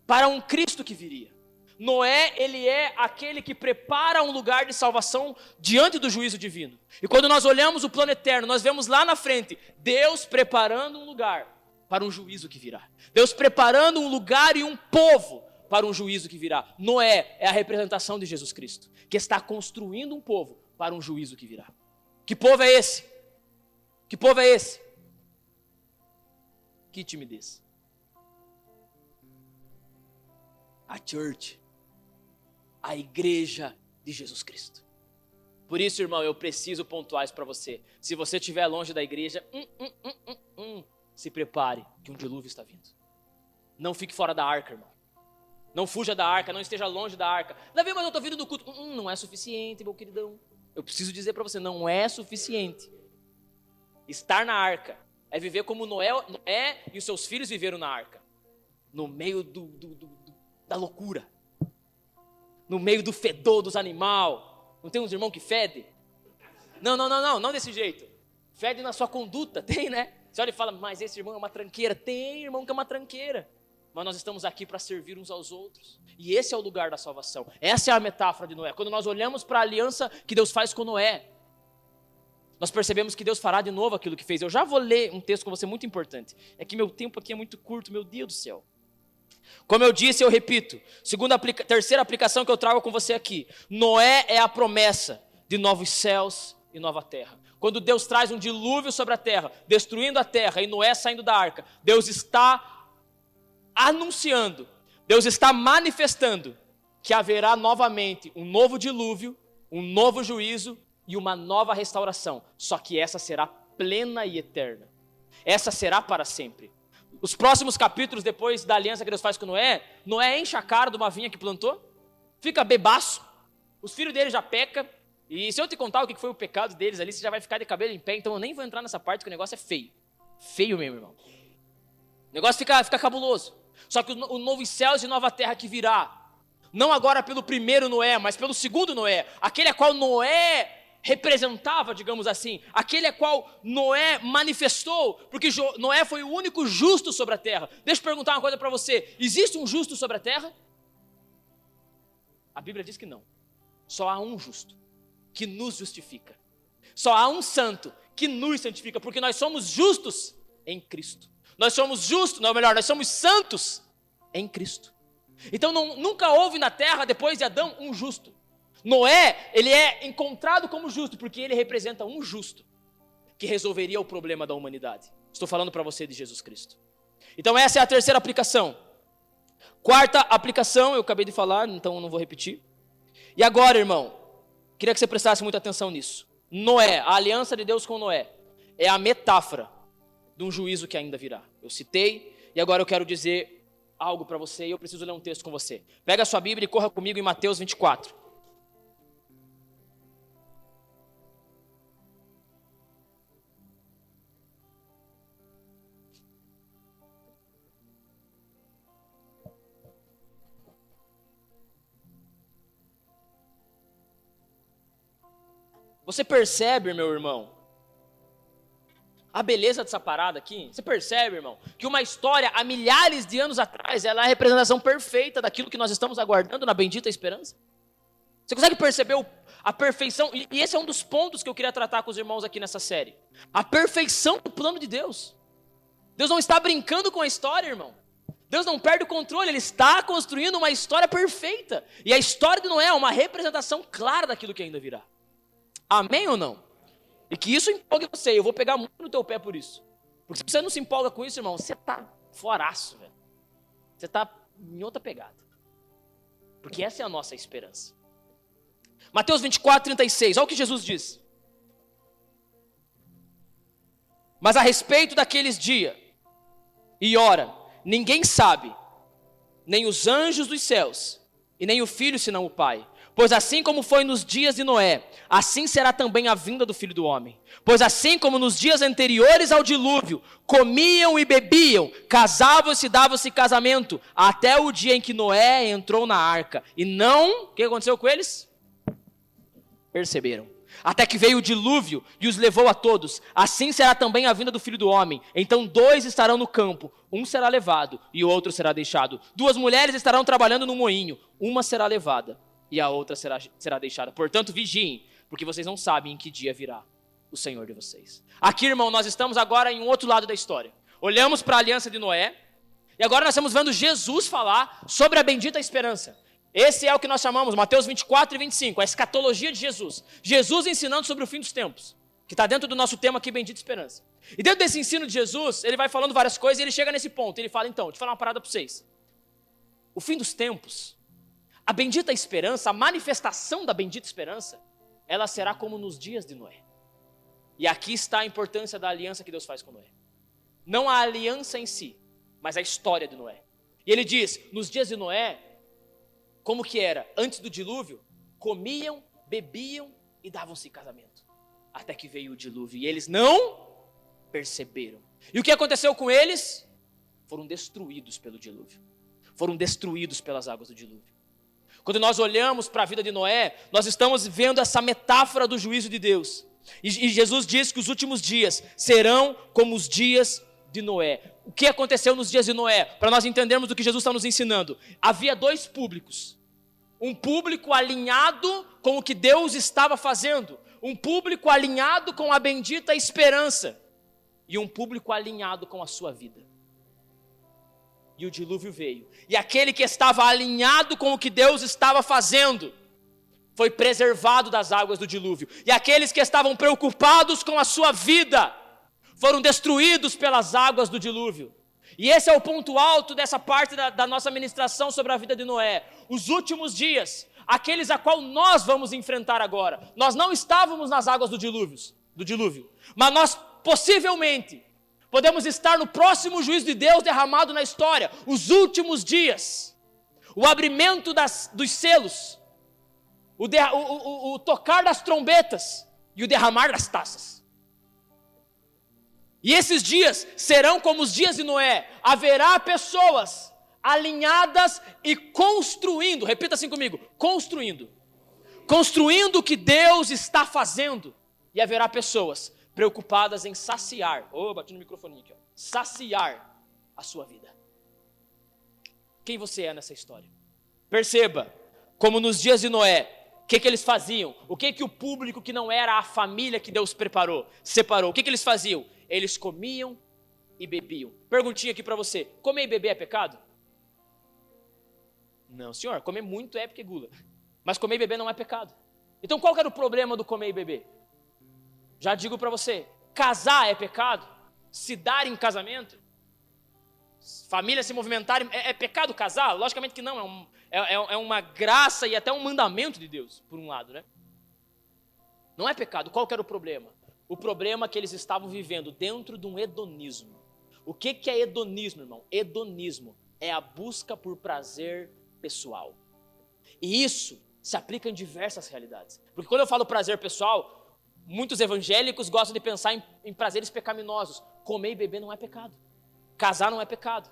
para um Cristo que viria. Noé, ele é aquele que prepara um lugar de salvação diante do juízo divino. E quando nós olhamos o plano eterno, nós vemos lá na frente Deus preparando um lugar para um juízo que virá. Deus preparando um lugar e um povo para um juízo que virá. Noé é a representação de Jesus Cristo, que está construindo um povo para um juízo que virá. Que povo é esse? Que povo é esse? Que timidez. A church, a igreja de Jesus Cristo. Por isso, irmão, eu preciso pontuar isso para você. Se você estiver longe da igreja, se prepare, que um dilúvio está vindo. Não fique fora da arca, irmão. Não fuja da arca, não esteja longe da arca. Davi, mas eu estou vindo do culto. Não é suficiente, meu queridão. Eu preciso dizer para você, não é suficiente. Estar na arca é viver como Noé e os seus filhos viveram na arca. No meio da loucura. No meio do fedor dos animais. Não tem uns irmãos que fedem? Não desse jeito. Fede na sua conduta, tem, né? Você olha e fala, mas esse irmão é uma tranqueira. Tem irmão que é uma tranqueira. Mas nós estamos aqui para servir uns aos outros. E esse é o lugar da salvação. Essa é a metáfora de Noé. Quando nós olhamos para a aliança que Deus faz com Noé, nós percebemos que Deus fará de novo aquilo que fez. Eu já vou ler um texto com você muito importante. É que meu tempo aqui é muito curto, meu Deus do céu. Como eu disse, eu repito. Terceira aplicação que eu trago com você aqui. Noé é a promessa de novos céus e nova terra. Quando Deus traz um dilúvio sobre a terra, destruindo a terra e Noé saindo da arca, Deus está anunciando, Deus está manifestando que haverá novamente um novo dilúvio, um novo juízo e uma nova restauração. Só que essa será plena e eterna. Essa será para sempre. Os próximos capítulos, depois da aliança que Deus faz com Noé, Noé enche a cara de uma vinha que plantou, fica bebaço, os filhos dele já pecam, e se eu te contar o que foi o pecado deles ali, você já vai ficar de cabelo em pé, então eu nem vou entrar nessa parte, porque o negócio é feio. Feio mesmo, irmão. O negócio fica cabuloso. Só que o novo céus e nova terra que virá, não agora pelo primeiro Noé, mas pelo segundo Noé, aquele a qual Noé representava, digamos assim, aquele a qual Noé manifestou, porque Noé foi o único justo sobre a terra. Deixa eu perguntar uma coisa para você, existe um justo sobre a terra? A Bíblia diz que não. Só há um justo, que nos justifica. Só há um santo, que nos santifica, porque nós somos justos em Cristo. Nós somos justos, não, melhor, nós somos santos em Cristo. Então nunca houve na terra, depois de Adão, um justo. Noé, ele é encontrado como justo, porque ele representa um justo, que resolveria o problema da humanidade. Estou falando para você de Jesus Cristo. Então essa é a terceira aplicação. Quarta aplicação, eu acabei de falar, então eu não vou repetir. E agora, irmão, queria que você prestasse muita atenção nisso. Noé, a aliança de Deus com Noé, é a metáfora de um juízo que ainda virá. Eu citei, e agora eu quero dizer algo para você, e eu preciso ler um texto com você. Pega a sua Bíblia e corra comigo em Mateus 24. Você percebe, meu irmão, a beleza dessa parada aqui? Você percebe, irmão, que uma história há milhares de anos atrás, ela é a representação perfeita daquilo que nós estamos aguardando na bendita esperança? Você consegue perceber a perfeição? E esse é um dos pontos que eu queria tratar com os irmãos aqui nessa série. A perfeição do plano de Deus. Deus não está brincando com a história, irmão. Deus não perde o controle, Ele está construindo uma história perfeita. E a história de Noé é uma representação clara daquilo que ainda virá. Amém ou não? E que isso empolgue você. Eu vou pegar muito no teu pé por isso. Porque se você não se empolga com isso, irmão, você está foraço, velho. Você está em outra pegada. Porque essa é a nossa esperança. Mateus 24, 36. Olha o que Jesus diz. Mas a respeito daqueles dias e hora, ninguém sabe, nem os anjos dos céus, e nem o Filho, senão o Pai. Pois assim como foi nos dias de Noé, assim será também a vinda do Filho do Homem. Pois assim como nos dias anteriores ao dilúvio, comiam e bebiam, casavam-se e davam-se casamento, até o dia em que Noé entrou na arca. E não, o que aconteceu com eles? Perceberam. Até que veio o dilúvio e os levou a todos. Assim será também a vinda do Filho do Homem. Então 2 estarão no campo, um será levado e o outro será deixado. 2 mulheres estarão trabalhando no moinho, uma será levada e a outra será deixada. Portanto, vigiem, porque vocês não sabem em que dia virá o Senhor de vocês. Aqui, irmão, nós estamos agora em um outro lado da história. Olhamos para a aliança de Noé, e agora nós estamos vendo Jesus falar sobre a bendita esperança. Esse é o que nós chamamos, Mateus 24 e 25, a escatologia de Jesus. Jesus ensinando sobre o fim dos tempos, que está dentro do nosso tema aqui, bendita esperança. E dentro desse ensino de Jesus, ele vai falando várias coisas, e ele chega nesse ponto, ele fala, então, deixa eu falar uma parada para vocês. O fim dos tempos, a bendita esperança, a manifestação da bendita esperança, ela será como nos dias de Noé. E aqui está a importância da aliança que Deus faz com Noé. Não a aliança em si, mas a história de Noé. E ele diz, nos dias de Noé, como que era? Antes do dilúvio, comiam, bebiam e davam-se em casamento. Até que veio o dilúvio e eles não perceberam. E o que aconteceu com eles? Foram destruídos pelo dilúvio. Foram destruídos pelas águas do dilúvio. Quando nós olhamos para a vida de Noé, nós estamos vendo essa metáfora do juízo de Deus. E Jesus diz que os últimos dias serão como os dias de Noé. O que aconteceu nos dias de Noé? Para nós entendermos do que Jesus está nos ensinando. Havia dois públicos. Um público alinhado com o que Deus estava fazendo. Um público alinhado com a bendita esperança. E um público alinhado com a sua vida. E o dilúvio veio. E aquele que estava alinhado com o que Deus estava fazendo, foi preservado das águas do dilúvio. E aqueles que estavam preocupados com a sua vida, foram destruídos pelas águas do dilúvio. E esse é o ponto alto dessa parte da nossa ministração sobre a vida de Noé. Os últimos dias, aqueles a qual nós vamos enfrentar agora. Nós não estávamos nas águas do dilúvio, mas nós possivelmente podemos estar no próximo juízo de Deus derramado na história. Os últimos dias, o abrimento dos selos, o tocar das trombetas e o derramar das taças. E esses dias serão como os dias de Noé. Haverá pessoas alinhadas e construindo, repita assim comigo, construindo o que Deus está fazendo. E haverá pessoas preocupadas em saciar, bati no microfone aqui, saciar a sua vida. Quem você é nessa história? Perceba, como nos dias de Noé, o que eles faziam? O que o público que não era a família que Deus separou, o que eles faziam? Eles comiam e bebiam. Perguntinha aqui para você, comer e beber é pecado? Não, senhor, comer muito é porque gula. Mas comer e beber não é pecado. Então qual que era o problema do comer e beber? Já digo para você, casar é pecado? Se dar em casamento? Famílias se movimentarem, é pecado casar? Logicamente que não, é uma graça e até um mandamento de Deus, por um lado, né? Não é pecado, qual que era o problema? O problema é que eles estavam vivendo dentro de um hedonismo. O que é hedonismo, irmão? Hedonismo é a busca por prazer pessoal. E isso se aplica em diversas realidades. Porque quando eu falo prazer pessoal, muitos evangélicos gostam de pensar em prazeres pecaminosos. Comer e beber não é pecado. Casar não é pecado.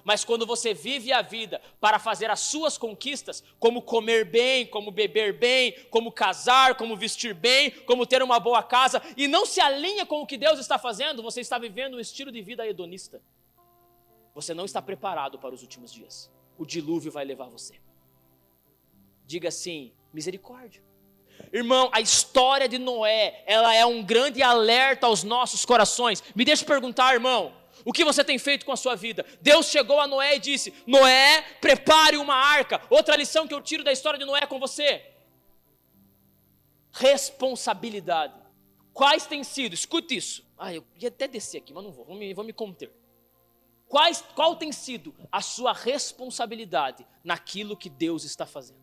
Mas quando você vive a vida para fazer as suas conquistas, como comer bem, como beber bem, como casar, como vestir bem, como ter uma boa casa, e não se alinha com o que Deus está fazendo, você está vivendo um estilo de vida hedonista. Você não está preparado para os últimos dias. O dilúvio vai levar você. Diga assim, misericórdia. Irmão, a história de Noé, ela é um grande alerta aos nossos corações. Me deixa perguntar, irmão, o que você tem feito com a sua vida? Deus chegou a Noé e disse, Noé, prepare uma arca. Outra lição que eu tiro da história de Noé com você. Responsabilidade. Quais têm sido, escute isso. Eu ia até descer aqui, mas não vou me conter. Qual tem sido a sua responsabilidade naquilo que Deus está fazendo?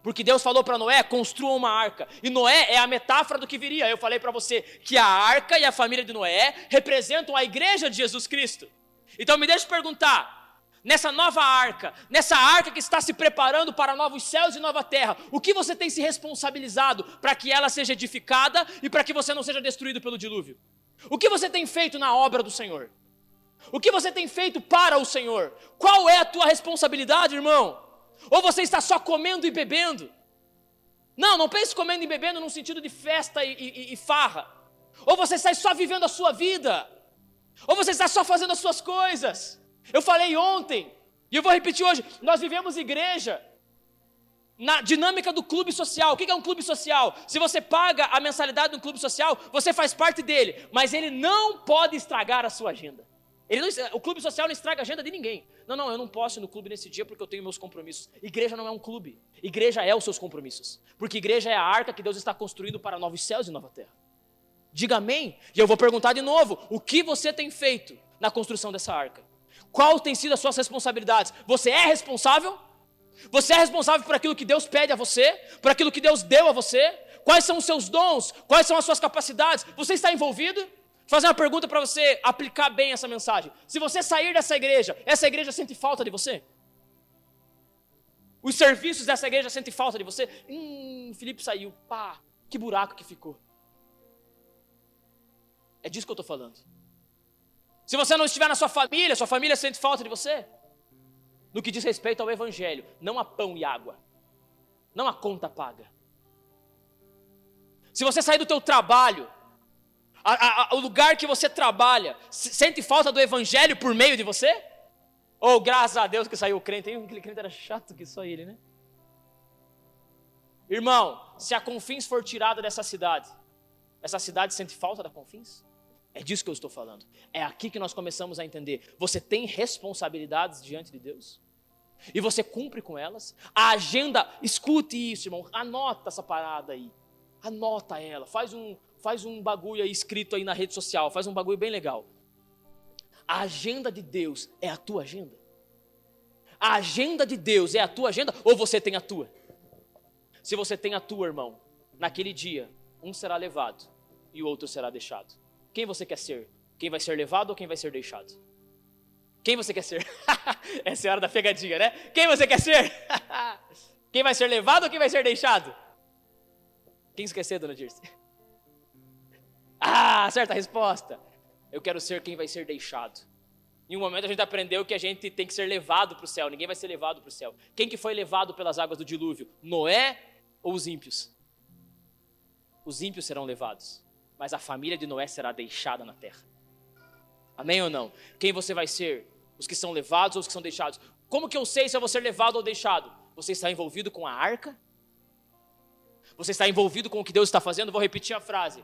Porque Deus falou para Noé, construa uma arca. E Noé é a metáfora do que viria. Eu falei para você que a arca e a família de Noé representam a igreja de Jesus Cristo. Então me deixe perguntar, nessa nova arca, nessa arca que está se preparando para novos céus e nova terra, o que você tem se responsabilizado para que ela seja edificada e para que você não seja destruído pelo dilúvio? O que você tem feito na obra do Senhor? O que você tem feito para o Senhor? Qual é a tua responsabilidade, irmão? Ou você está só comendo e bebendo? Não pense comendo e bebendo num sentido de festa e farra. Ou você está só vivendo a sua vida. Ou você está só fazendo as suas coisas. Eu falei ontem, e eu vou repetir hoje, nós vivemos igreja na dinâmica do clube social. O que é um clube social? Se você paga a mensalidade de um clube social, você faz parte dele, mas ele não pode estragar a sua agenda. O clube social não estraga a agenda de ninguém. Não, eu não posso ir no clube nesse dia porque eu tenho meus compromissos. Igreja não é um clube. Igreja é os seus compromissos. Porque igreja é a arca que Deus está construindo para novos céus e nova terra. Diga amém. E eu vou perguntar de novo, o que você tem feito na construção dessa arca? Qual tem sido as suas responsabilidades? Você é responsável? Você é responsável por aquilo que Deus pede a você? Por aquilo que Deus deu a você? Quais são os seus dons? Quais são as suas capacidades? Você está envolvido? fazer uma pergunta para você aplicar bem essa mensagem. Se você sair dessa igreja, essa igreja sente falta de você? Os serviços dessa igreja sentem falta de você? Felipe saiu, pá, que buraco que ficou. É disso que eu estou falando. Se você não estiver na sua família sente falta de você? No que diz respeito ao evangelho, não a pão e água, não a conta paga. Se você sair do teu trabalho, o lugar que você trabalha, sente falta do evangelho por meio de você? Ou graças a Deus que saiu o crente, aquele crente era chato que só ele, né? Irmão, se a Confins for tirada dessa cidade, essa cidade sente falta da Confins? É disso que eu estou falando. É aqui que nós começamos a entender. Você tem responsabilidades diante de Deus? E você cumpre com elas? A agenda, escute isso, irmão, anota essa parada aí. Anota ela, faz um bagulho aí escrito aí na rede social, faz um bagulho bem legal. A agenda de Deus é a tua agenda? A agenda de Deus é a tua agenda ou você tem a tua? Se você tem a tua, irmão, naquele dia, um será levado e o outro será deixado. Quem você quer ser? Quem vai ser levado ou quem vai ser deixado? Quem você quer ser? Essa é a hora da pegadinha, né? Quem você quer ser? Quem vai ser levado ou quem vai ser deixado? Quem você quer ser, dona Dirce? Certa resposta. Eu quero ser quem vai ser deixado. Em um momento a gente aprendeu que a gente tem que ser levado para o céu. Ninguém vai ser levado para o céu. Quem que foi levado pelas águas do dilúvio? Noé ou os ímpios? Os ímpios serão levados, mas a família de Noé será deixada na terra. Amém ou não? Quem você vai ser? Os que são levados ou os que são deixados? Como que eu sei se eu vou ser levado ou deixado? Você está envolvido com a arca? Você está envolvido com o que Deus está fazendo? Vou repetir a frase.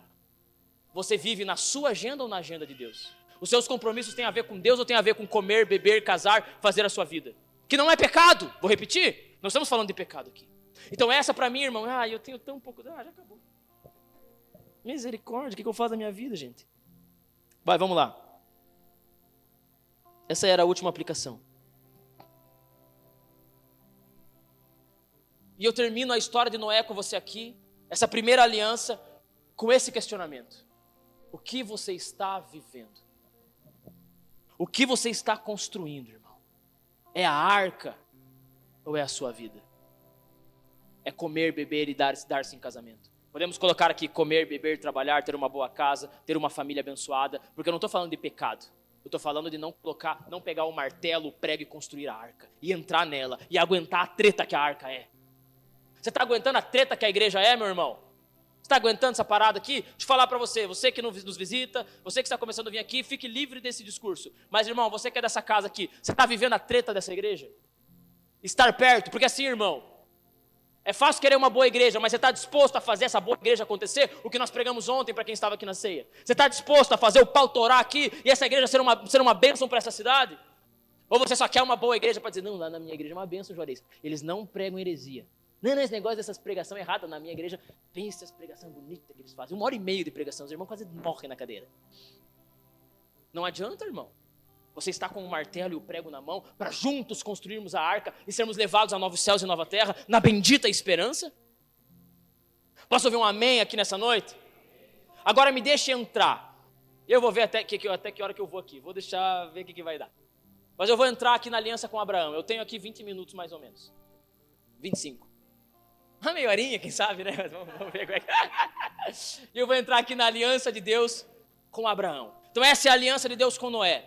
Você vive na sua agenda ou na agenda de Deus? Os seus compromissos têm a ver com Deus ou têm a ver com comer, beber, casar, fazer a sua vida? Que não é pecado. Vou repetir. Não estamos falando de pecado aqui. Então essa para mim, irmão, eu tenho tão pouco... já acabou. Misericórdia, o que eu faço da minha vida, gente? Vai, vamos lá. Essa era a última aplicação. E eu termino a história de Noé com você aqui, essa primeira aliança, com esse questionamento. O que você está vivendo? O que você está construindo, irmão? É a arca ou é a sua vida? É comer, beber e dar-se em casamento. Podemos colocar aqui comer, beber, trabalhar, ter uma boa casa, ter uma família abençoada, porque eu não estou falando de pecado. Eu estou falando de não pegar o martelo, o prego e construir a arca, e entrar nela, e aguentar a treta que a arca é. Você está aguentando a treta que a igreja é, meu irmão? Você está aguentando essa parada aqui? Deixa eu falar para você, você que nos visita, você que está começando a vir aqui, fique livre desse discurso. Mas, irmão, você que é dessa casa aqui, você está vivendo a treta dessa igreja? Estar perto, porque assim, irmão, é fácil querer uma boa igreja, mas você está disposto a fazer essa boa igreja acontecer? O que nós pregamos ontem para quem estava aqui na ceia. Você está disposto a fazer o pau torar aqui e essa igreja ser uma bênção para essa cidade? Ou você só quer uma boa igreja para dizer, não, lá na minha igreja é uma bênção, Juarez. Eles não pregam heresia. Não, esse negócio dessas pregações erradas na minha igreja. Pensa as pregações bonitas que eles fazem. 1h30 de pregação, os irmãos quase morrem na cadeira. Não adianta, irmão. Você está com o martelo e o prego na mão para juntos construirmos a arca e sermos levados a novos céus e nova terra, na bendita esperança? Posso ouvir um amém aqui nessa noite? Agora me deixe entrar. Eu vou ver até que hora que eu vou aqui. Vou deixar ver o que vai dar. Mas eu vou entrar aqui na aliança com Abraão. Eu tenho aqui 20 minutos mais ou menos. 25. Uma meia horinha, quem sabe, né? Mas vamos ver como é que... E eu vou entrar aqui na aliança de Deus com Abraão. Então essa é a aliança de Deus com Noé.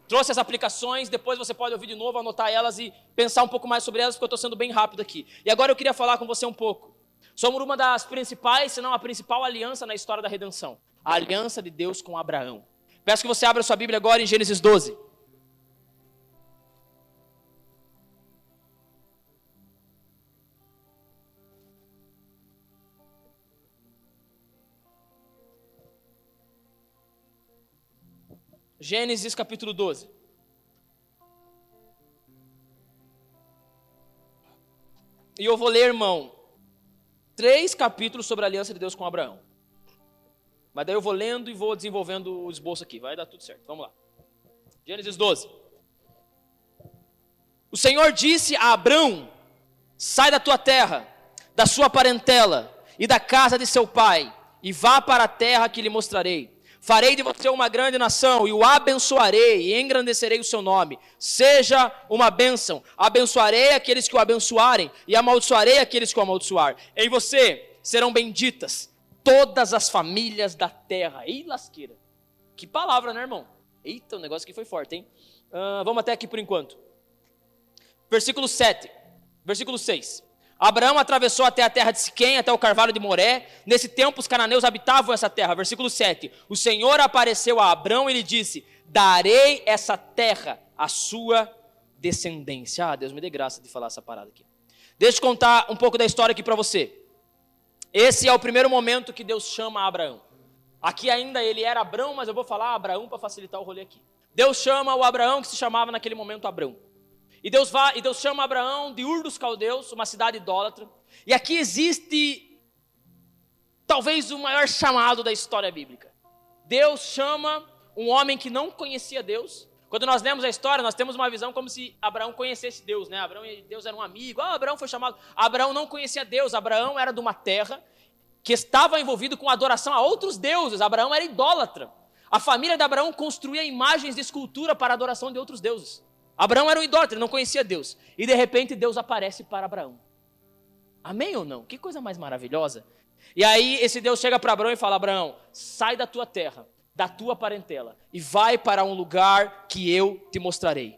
Trouxe as aplicações, depois você pode ouvir de novo, anotar elas e pensar um pouco mais sobre elas, porque eu estou sendo bem rápido aqui. E agora eu queria falar com você um pouco sobre uma das principais, se não a principal aliança na história da redenção. A aliança de Deus com Abraão. Peço que você abra sua Bíblia agora em Gênesis 12. Gênesis capítulo 12. E eu vou ler, irmão, 3 capítulos sobre a aliança de Deus com Abraão. Mas daí eu vou lendo e vou desenvolvendo o esboço aqui. Vai dar tudo certo. Vamos lá. Gênesis 12. O Senhor disse a Abrão: sai da tua terra, da sua parentela e da casa de seu pai, e vá para a terra que lhe mostrarei. Farei de você uma grande nação e o abençoarei e engrandecerei o seu nome. Seja uma bênção. Abençoarei aqueles que o abençoarem e amaldiçoarei aqueles que o amaldiçoar. Em você serão benditas todas as famílias da terra. Ih, lasqueira. Que palavra, né, irmão? Eita, o negócio aqui foi forte, hein? Vamos até aqui por enquanto. Versículo 7. Versículo 6. Abraão atravessou até a terra de Siquém, até o carvalho de Moré. Nesse tempo os cananeus habitavam essa terra. Versículo 7. O Senhor apareceu a Abraão e lhe disse: darei essa terra à sua descendência. Ah, Deus me dê graça de falar essa parada aqui. Deixa eu contar um pouco da história aqui para você. Esse é o primeiro momento que Deus chama Abraão. Aqui ainda ele era Abrão, mas eu vou falar Abraão para facilitar o rolê aqui. Deus chama o Abraão, que se chamava naquele momento Abrão. E Deus chama Abraão de Ur dos Caldeus, uma cidade idólatra. E aqui existe talvez o maior chamado da história bíblica. Deus chama um homem que não conhecia Deus. Quando nós lemos a história, nós temos uma visão como se Abraão conhecesse Deus, né? Abraão e Deus eram um amigo. Abraão foi chamado. Abraão não conhecia Deus. Abraão era de uma terra que estava envolvido com adoração a outros deuses. Abraão era idólatra. A família de Abraão construía imagens de escultura para a adoração de outros deuses. Abraão era um idólatra, ele não conhecia Deus. E de repente Deus aparece para Abraão. Amém ou não? Que coisa mais maravilhosa. E aí esse Deus chega para Abraão e fala: Abraão, sai da tua terra, da tua parentela, e vai para um lugar que eu te mostrarei.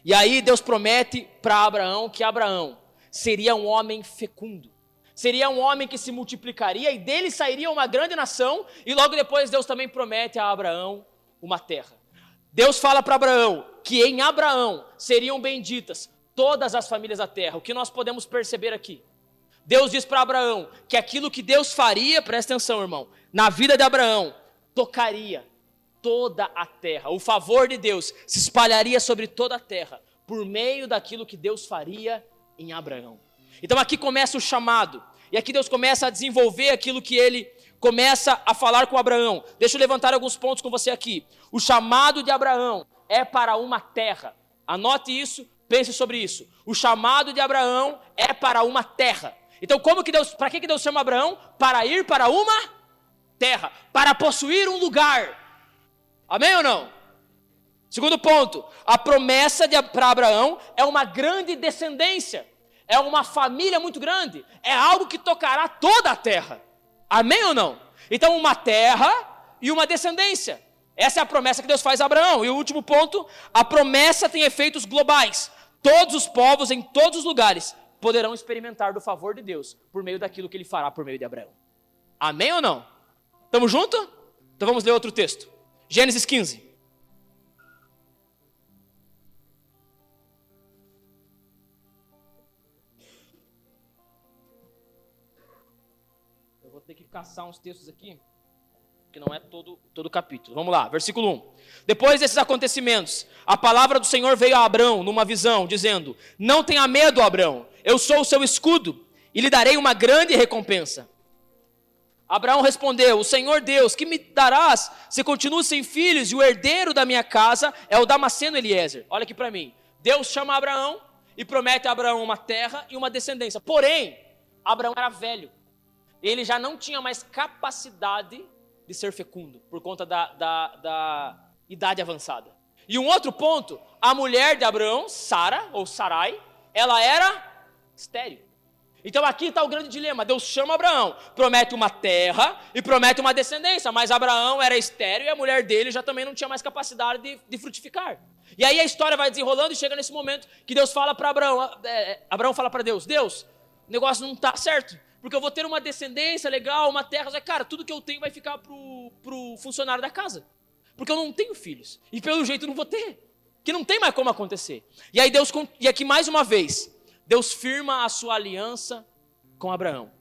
E aí Deus promete para Abraão que Abraão seria um homem fecundo. Seria um homem que se multiplicaria e dele sairia uma grande nação. E logo depois Deus também promete a Abraão uma terra. Deus fala para Abraão que em Abraão seriam benditas todas as famílias da terra. O que nós podemos perceber aqui? Deus diz para Abraão que aquilo que Deus faria, presta atenção, irmão, na vida de Abraão, tocaria toda a terra. O favor de Deus se espalharia sobre toda a terra por meio daquilo que Deus faria em Abraão. Então aqui começa o chamado. E aqui Deus começa a desenvolver aquilo que ele começa a falar com Abraão. Deixa eu levantar alguns pontos com você aqui. O chamado de Abraão é para uma terra. Anote isso, pense sobre isso. O chamado de Abraão é para uma terra. Então para que Deus chama Abraão? Para ir para uma terra, para possuir um lugar. Amém ou não? Segundo ponto, a promessa para Abraão é uma grande descendência. É uma família muito grande. É algo que tocará toda a terra. Amém ou não? Então uma terra e uma descendência. Essa é a promessa que Deus faz a Abraão. E o último ponto, a promessa tem efeitos globais. Todos os povos em todos os lugares poderão experimentar do favor de Deus por meio daquilo que ele fará por meio de Abraão. Amém ou não? Estamos juntos? Então vamos ler outro texto. Gênesis 15. Eu vou ter que caçar uns textos aqui, que não é todo o capítulo. Vamos lá, versículo 1. Depois desses acontecimentos, a palavra do Senhor veio a Abrão numa visão, dizendo: não tenha medo, Abrão, eu sou o seu escudo e lhe darei uma grande recompensa. Abraão respondeu: o Senhor Deus, que me darás se continuo sem filhos e o herdeiro da minha casa é o Damasceno Eliezer? Olha aqui para mim. Deus chama Abraão e promete a Abraão uma terra e uma descendência. Porém, Abraão era velho. Ele já não tinha mais capacidade de ser fecundo, por conta da idade avançada. E um outro ponto, a mulher de Abraão, Sara, ou Sarai, ela era estéril. Então aqui está o grande dilema. Deus chama Abraão, promete uma terra e promete uma descendência, mas Abraão era estéril e a mulher dele já também não tinha mais capacidade de frutificar. E aí a história vai desenrolando e chega nesse momento que Deus fala para Abraão, Abraão fala para Deus: Deus, o negócio não está certo, porque eu vou ter uma descendência legal, uma terra, cara, tudo que eu tenho vai ficar pro funcionário da casa, porque eu não tenho filhos, e pelo jeito eu não vou ter, que não tem mais como acontecer. E aí e aqui mais uma vez, Deus firma a sua aliança com Abraão.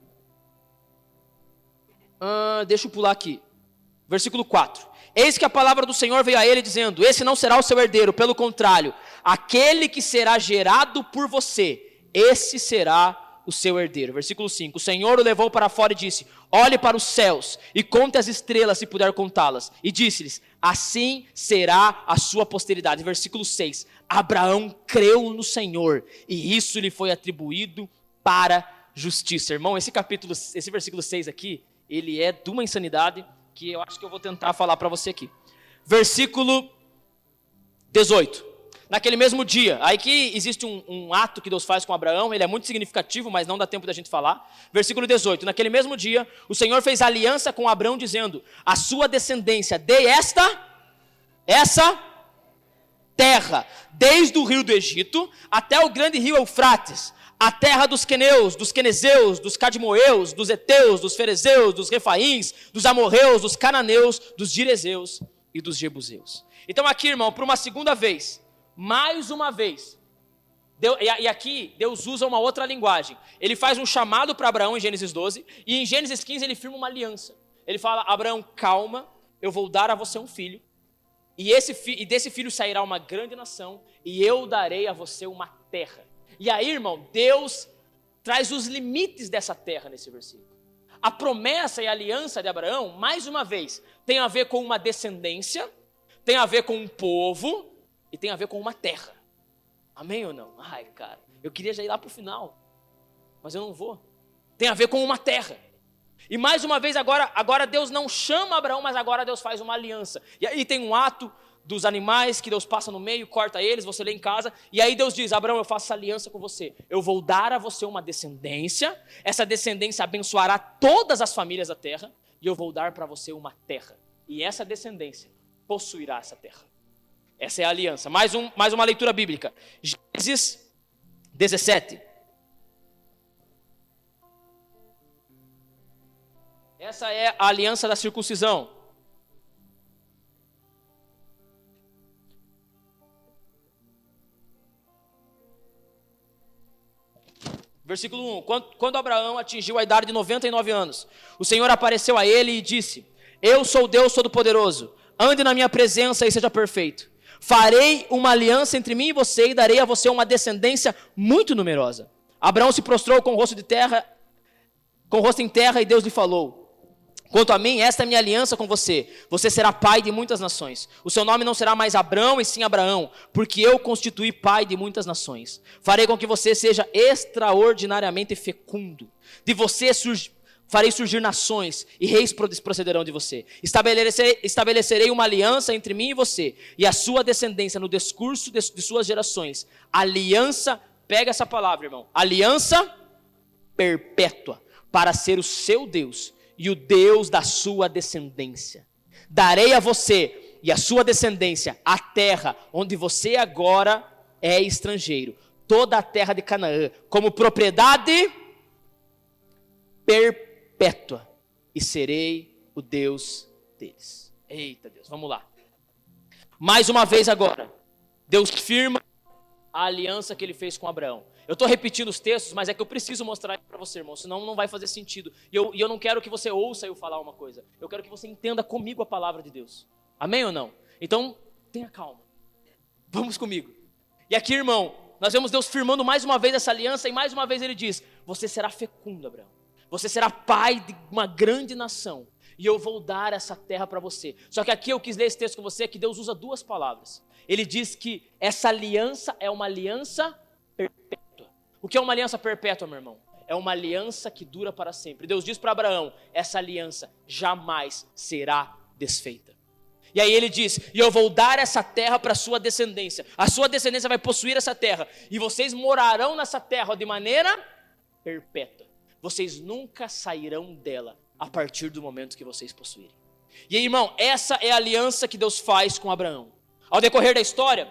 Deixa eu pular aqui, versículo 4. Eis que a palavra do Senhor veio a ele dizendo: esse não será o seu herdeiro, pelo contrário, aquele que será gerado por você, esse será o seu herdeiro. Versículo 5. O Senhor o levou para fora e disse: olhe para os céus e conte as estrelas, se puder contá-las. E disse-lhes: assim será a sua posteridade. Versículo 6. Abraão creu no Senhor e isso lhe foi atribuído para justiça. Irmão, esse versículo 6 aqui, ele é de uma insanidade. que eu acho que eu vou tentar falar para você aqui. Versículo 18. Naquele mesmo dia, aí que existe um ato que Deus faz com Abraão, ele é muito significativo, mas não dá tempo da gente falar. Versículo 18. Naquele mesmo dia, o Senhor fez aliança com Abraão, dizendo: a sua descendência dê essa terra, desde o rio do Egito até o grande rio Eufrates, a terra dos queneus, dos quenezeus, dos cadmoeus, dos heteus, dos ferezeus, dos refaíns, dos amorreus, dos cananeus, dos girezeus e dos jebuseus. Então aqui, irmão, por uma segunda vez, mais uma vez, e aqui Deus usa uma outra linguagem. Ele faz um chamado para Abraão em Gênesis 12, e em Gênesis 15 ele firma uma aliança. Ele fala: Abraão, calma, eu vou dar a você um filho, e desse filho sairá uma grande nação, e eu darei a você uma terra. E aí, irmão, Deus traz os limites dessa terra nesse versículo. A promessa e a aliança de Abraão, mais uma vez, tem a ver com uma descendência, tem a ver com um povo, e tem a ver com uma terra. Amém ou não? Ai, cara, eu queria já ir lá para o final, mas eu não vou. Tem a ver com uma terra. E mais uma vez agora Deus não chama Abraão, mas agora Deus faz uma aliança. E aí tem um ato dos animais que Deus passa no meio, corta eles, você lê em casa. E aí Deus diz: Abraão, eu faço essa aliança com você. Eu vou dar a você uma descendência. Essa descendência abençoará todas as famílias da terra. E eu vou dar para você uma terra. E essa descendência possuirá essa terra. Essa é a aliança. Mais uma leitura bíblica. Gênesis 17. Essa é a aliança da circuncisão. Versículo 1. Quando Abraão atingiu a idade de 99 anos, o Senhor apareceu a ele e disse: eu sou Deus Todo-Poderoso, ande na minha presença e seja perfeito. Farei uma aliança entre mim e você e darei a você uma descendência muito numerosa. Abraão se prostrou com o rosto em terra, e Deus lhe falou: quanto a mim, esta é a minha aliança com você. Você será pai de muitas nações. O seu nome não será mais Abrão, e sim Abraão, porque eu constituí pai de muitas nações. Farei com que você seja extraordinariamente fecundo. De você farei surgir nações, e reis procederão de você. Estabelecerei uma aliança entre mim e você, e a sua descendência no discurso de suas gerações. Aliança, pega essa palavra, irmão. Aliança perpétua, para ser o seu Deus e o Deus da sua descendência. Darei a você e a sua descendência a terra onde você agora é estrangeiro, toda a terra de Canaã, como propriedade perpétua, e serei o Deus deles. Eita Deus, vamos lá. Mais uma vez agora, Deus firma a aliança que ele fez com Abraão. Eu estou repetindo os textos, mas é que eu preciso mostrar para você, irmão, senão não vai fazer sentido. E eu não quero que você ouça eu falar uma coisa. Eu quero que você entenda comigo a palavra de Deus. Amém ou não? Então, tenha calma. Vamos comigo. E aqui, irmão, nós vemos Deus firmando mais uma vez essa aliança, e mais uma vez ele diz: você será fecundo, Abraão. Você será pai de uma grande nação, e eu vou dar essa terra para você. Só que aqui eu quis ler esse texto com você, que Deus usa duas palavras. Ele diz que essa aliança é uma aliança perpétua. O que é uma aliança perpétua, meu irmão? É uma aliança que dura para sempre. Deus diz para Abraão: essa aliança jamais será desfeita. E aí ele diz: e eu vou dar essa terra para a sua descendência. A sua descendência vai possuir essa terra, e vocês morarão nessa terra de maneira perpétua. Vocês nunca sairão dela a partir do momento que vocês possuírem. E aí, irmão, essa é a aliança que Deus faz com Abraão. Ao decorrer da história,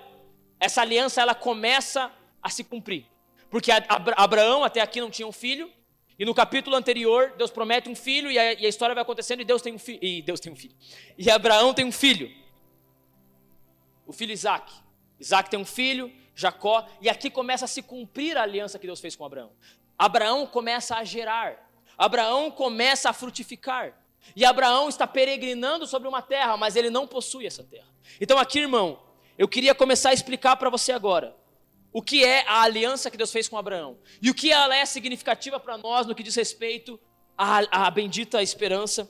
essa aliança ela começa a se cumprir. Porque Abraão até aqui não tinha um filho, e no capítulo anterior, Deus promete um filho, e a história vai acontecendo, e Deus tem um filho. E Abraão tem um filho. O filho Isaac. Isaac tem um filho, Jacó, e aqui começa a se cumprir a aliança que Deus fez com Abraão. Abraão começa a gerar, Abraão começa a frutificar, e Abraão está peregrinando sobre uma terra, mas ele não possui essa terra. Então aqui, irmão, eu queria começar a explicar para você agora o que é a aliança que Deus fez com Abraão, e o que ela é significativa para nós no que diz respeito à bendita esperança,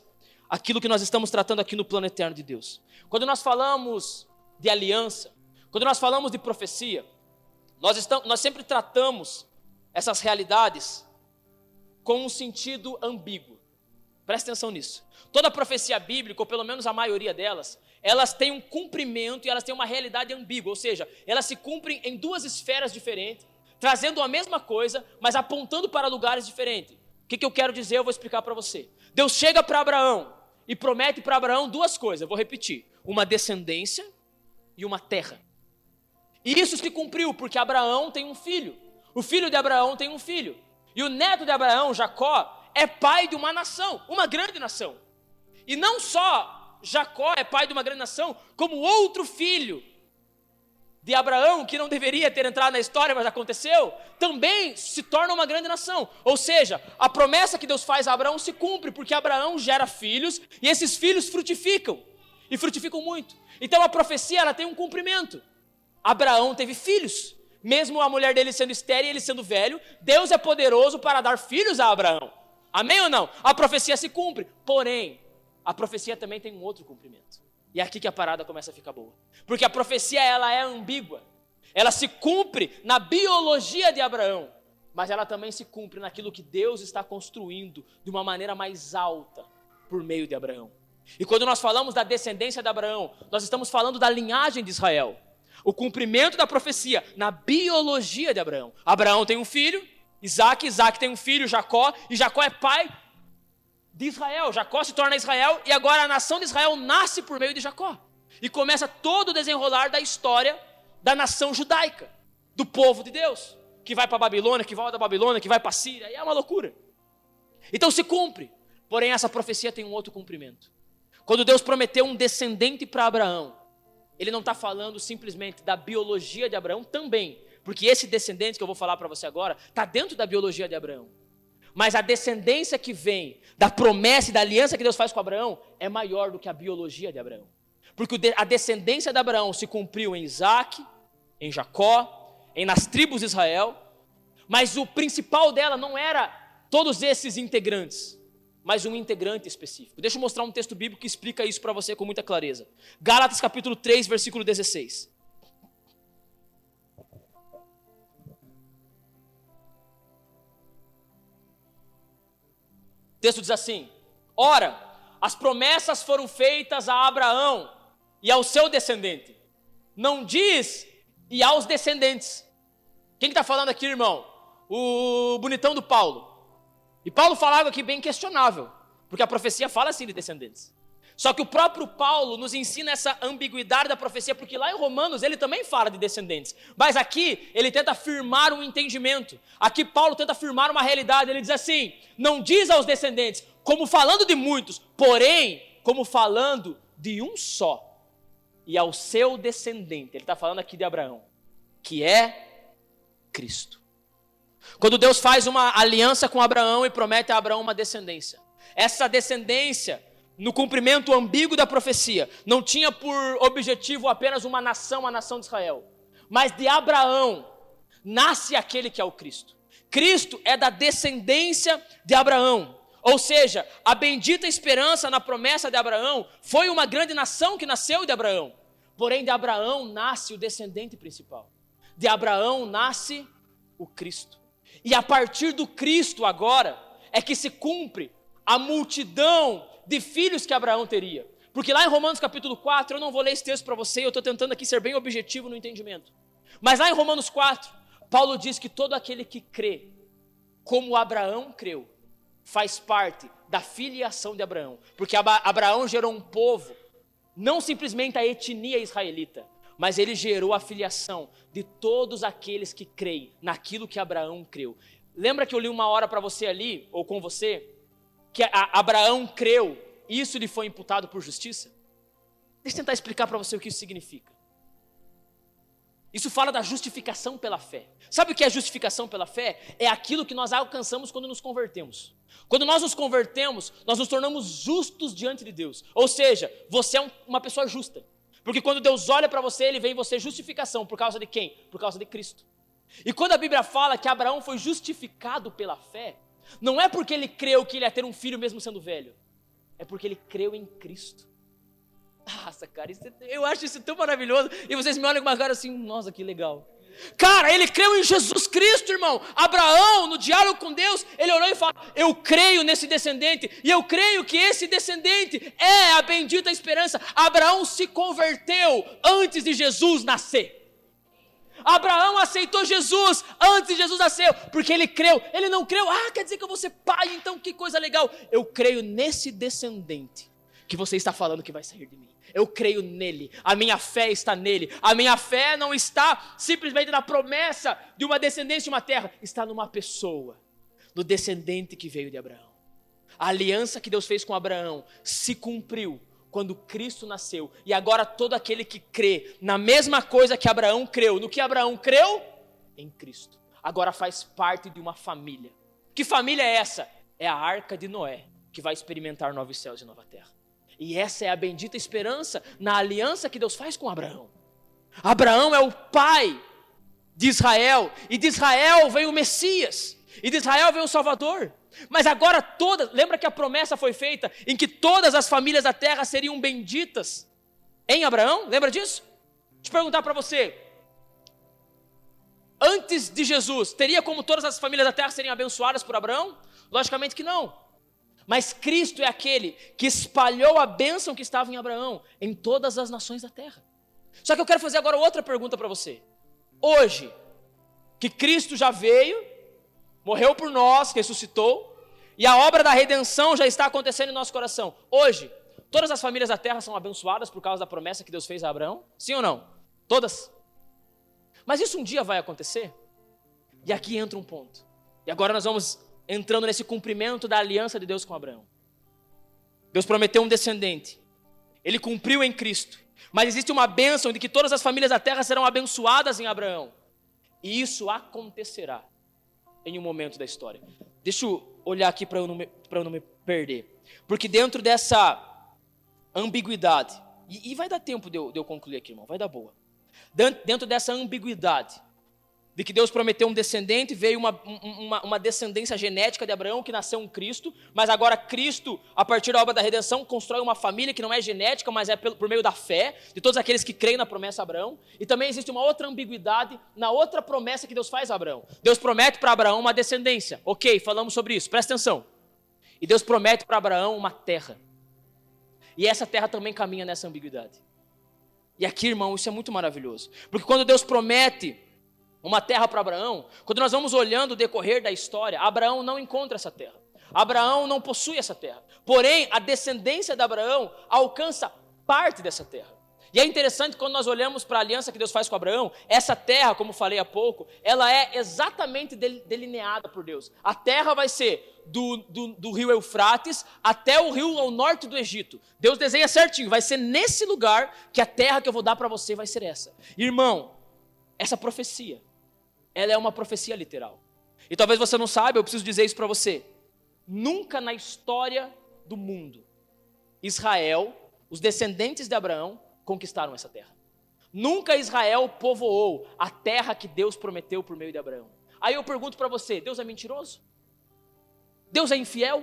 aquilo que nós estamos tratando aqui no plano eterno de Deus. Quando nós falamos de aliança, quando nós falamos de profecia, nós sempre tratamos essas realidades com um sentido ambíguo. Presta atenção nisso. Toda profecia bíblica, ou pelo menos a maioria delas, elas têm um cumprimento e elas têm uma realidade ambígua, ou seja, elas se cumprem em duas esferas diferentes, trazendo a mesma coisa, mas apontando para lugares diferentes. O que eu quero dizer, eu vou explicar para você. Deus chega para Abraão e promete para Abraão duas coisas, eu vou repetir, uma descendência e uma terra. E isso se cumpriu, porque Abraão tem um filho, o filho de Abraão tem um filho, e o neto de Abraão, Jacó, é pai de uma nação, uma grande nação. E não só Jacó é pai de uma grande nação, como outro filho de Abraão, que não deveria ter entrado na história, mas aconteceu, também se torna uma grande nação. Ou seja, a promessa que Deus faz a Abraão se cumpre, porque Abraão gera filhos, e esses filhos frutificam, e frutificam muito. Então a profecia, ela tem um cumprimento. Abraão teve filhos, mesmo a mulher dele sendo estéril e ele sendo velho, Deus é poderoso para dar filhos a Abraão. Amém ou não? A profecia se cumpre, porém, a profecia também tem um outro cumprimento. E é aqui que a parada começa a ficar boa. Porque a profecia, ela é ambígua. Ela se cumpre na biologia de Abraão, mas ela também se cumpre naquilo que Deus está construindo de uma maneira mais alta por meio de Abraão. E quando nós falamos da descendência de Abraão, nós estamos falando da linhagem de Israel. O cumprimento da profecia na biologia de Abraão. Abraão tem um filho, Isaac tem um filho, Jacó, e Jacó é pai de Israel. Jacó se torna Israel e agora a nação de Israel nasce por meio de Jacó. E começa todo o desenrolar da história da nação judaica, do povo de Deus, que vai para a Babilônia, que volta da Babilônia, que vai para a Síria, e é uma loucura. Então se cumpre, porém essa profecia tem um outro cumprimento. Quando Deus prometeu um descendente para Abraão, Ele não está falando simplesmente da biologia de Abraão também, porque esse descendente que eu vou falar para você agora, está dentro da biologia de Abraão. Mas a descendência que vem da promessa e da aliança que Deus faz com Abraão é maior do que a biologia de Abraão. Porque a descendência de Abraão se cumpriu em Isaac, em Jacó, nas tribos de Israel, mas o principal dela não era todos esses integrantes, mas um integrante específico. Deixa eu mostrar um texto bíblico que explica isso para você com muita clareza. Gálatas capítulo 3, versículo 16. O texto diz assim: ora, as promessas foram feitas a Abraão e ao seu descendente. Não diz e aos descendentes. Quem está falando aqui, irmão? O bonitão do Paulo. E Paulo fala algo aqui bem questionável, porque a profecia fala assim de descendentes. Só que o próprio Paulo nos ensina essa ambiguidade da profecia, porque lá em Romanos ele também fala de descendentes. Mas aqui ele tenta afirmar um entendimento. Aqui Paulo tenta afirmar uma realidade. Ele diz assim: não diz aos descendentes, como falando de muitos, porém, como falando de um só. E ao seu descendente, ele está falando aqui de Abraão, que é Cristo. Quando Deus faz uma aliança com Abraão e promete a Abraão uma descendência, essa descendência, no cumprimento ambíguo da profecia, não tinha por objetivo apenas uma nação, a nação de Israel, mas de Abraão nasce aquele que é o Cristo. Cristo é da descendência de Abraão, ou seja, a bendita esperança na promessa de Abraão foi uma grande nação que nasceu de Abraão. Porém, de Abraão nasce o descendente principal. De Abraão nasce o Cristo. E a partir do Cristo agora é que se cumpre a multidão de filhos que Abraão teria. Porque lá em Romanos capítulo 4, eu não vou ler esse texto para você, eu estou tentando aqui ser bem objetivo no entendimento. Mas lá em Romanos 4, Paulo diz que todo aquele que crê, como Abraão creu, faz parte da filiação de Abraão. Porque Abraão gerou um povo, não simplesmente a etnia israelita, mas ele gerou a filiação de todos aqueles que creem naquilo que Abraão creu. Lembra que eu li uma hora para você ali, ou com você, que Abraão creu, e isso lhe foi imputado por justiça? Deixa eu tentar explicar para você o que isso significa. Isso fala da justificação pela fé. Sabe o que é justificação pela fé? É aquilo que nós alcançamos quando nos convertemos. Quando nós nos convertemos, nós nos tornamos justos diante de Deus. Ou seja, você é uma pessoa justa. Porque quando Deus olha para você, Ele vê em você justificação. Por causa de quem? Por causa de Cristo. E quando a Bíblia fala que Abraão foi justificado pela fé, não é porque ele creu que ele ia ter um filho mesmo sendo velho. É porque ele creu em Cristo. Nossa, cara, eu acho isso tão maravilhoso. E vocês me olham com uma cara assim, nossa, que legal. Cara, ele creu em Jesus Cristo, irmão. Abraão, no diálogo com Deus, ele olhou e falou: eu creio nesse descendente, e eu creio que esse descendente é a bendita esperança. Abraão se converteu antes de Jesus nascer. Abraão aceitou Jesus antes de Jesus nascer, porque ele creu. Ele não creu, quer dizer que eu vou ser pai, então que coisa legal. Eu creio nesse descendente que você está falando que vai sair de mim. Eu creio nele, a minha fé está nele. A minha fé não está simplesmente na promessa de uma descendência de uma terra, está numa pessoa, no descendente que veio de Abraão. A aliança que Deus fez com Abraão se cumpriu quando Cristo nasceu. E agora todo aquele que crê na mesma coisa que Abraão creu, no que Abraão creu? Em Cristo. Agora faz parte de uma família. Que família é essa? É a arca de Noé, que vai experimentar novos céus e nova terra. E essa é a bendita esperança na aliança que Deus faz com Abraão. Abraão é o pai de Israel, e de Israel veio o Messias, e de Israel veio o Salvador. Mas agora lembra que a promessa foi feita em que todas as famílias da terra seriam benditas em Abraão? Lembra disso? Deixa eu perguntar para você, antes de Jesus, teria como todas as famílias da terra serem abençoadas por Abraão? Logicamente que não. Mas Cristo é aquele que espalhou a bênção que estava em Abraão em todas as nações da terra. Só que eu quero fazer agora outra pergunta para você. Hoje, que Cristo já veio, morreu por nós, ressuscitou, e a obra da redenção já está acontecendo em nosso coração. Hoje, todas as famílias da terra são abençoadas por causa da promessa que Deus fez a Abraão? Sim ou não? Todas? Mas isso um dia vai acontecer? E aqui entra um ponto. E agora nós vamos entrando nesse cumprimento da aliança de Deus com Abraão. Deus prometeu um descendente. Ele cumpriu em Cristo. Mas existe uma bênção de que todas as famílias da terra serão abençoadas em Abraão. E isso acontecerá em um momento da história. Deixa eu olhar aqui para eu não me perder. Porque dentro dessa ambiguidade, e vai dar tempo de eu concluir aqui, irmão, vai dar boa. Dentro dessa ambiguidade, de que Deus prometeu um descendente, veio uma descendência genética de Abraão, que nasceu um Cristo, mas agora Cristo, a partir da obra da redenção, constrói uma família que não é genética, mas é por meio da fé, de todos aqueles que creem na promessa a Abraão. E também existe uma outra ambiguidade na outra promessa que Deus faz a Abraão. Deus promete para Abraão uma descendência, ok, falamos sobre isso, presta atenção. E Deus promete para Abraão uma terra. E essa terra também caminha nessa ambiguidade. E aqui, irmão, isso é muito maravilhoso, porque quando Deus promete uma terra para Abraão, quando nós vamos olhando o decorrer da história, Abraão não encontra essa terra. Abraão não possui essa terra. Porém, a descendência de Abraão alcança parte dessa terra. E é interessante quando nós olhamos para a aliança que Deus faz com Abraão, essa terra, como falei há pouco, ela é exatamente delineada por Deus. A terra vai ser do rio Eufrates até o rio ao norte do Egito. Deus desenha certinho, vai ser nesse lugar que a terra que eu vou dar para você vai ser essa. Irmão, essa profecia, ela é uma profecia literal. E talvez você não saiba, eu preciso dizer isso para você. Nunca na história do mundo, Israel, os descendentes de Abraão, conquistaram essa terra. Nunca Israel povoou a terra que Deus prometeu por meio de Abraão. Aí eu pergunto para você, Deus é mentiroso? Deus é infiel?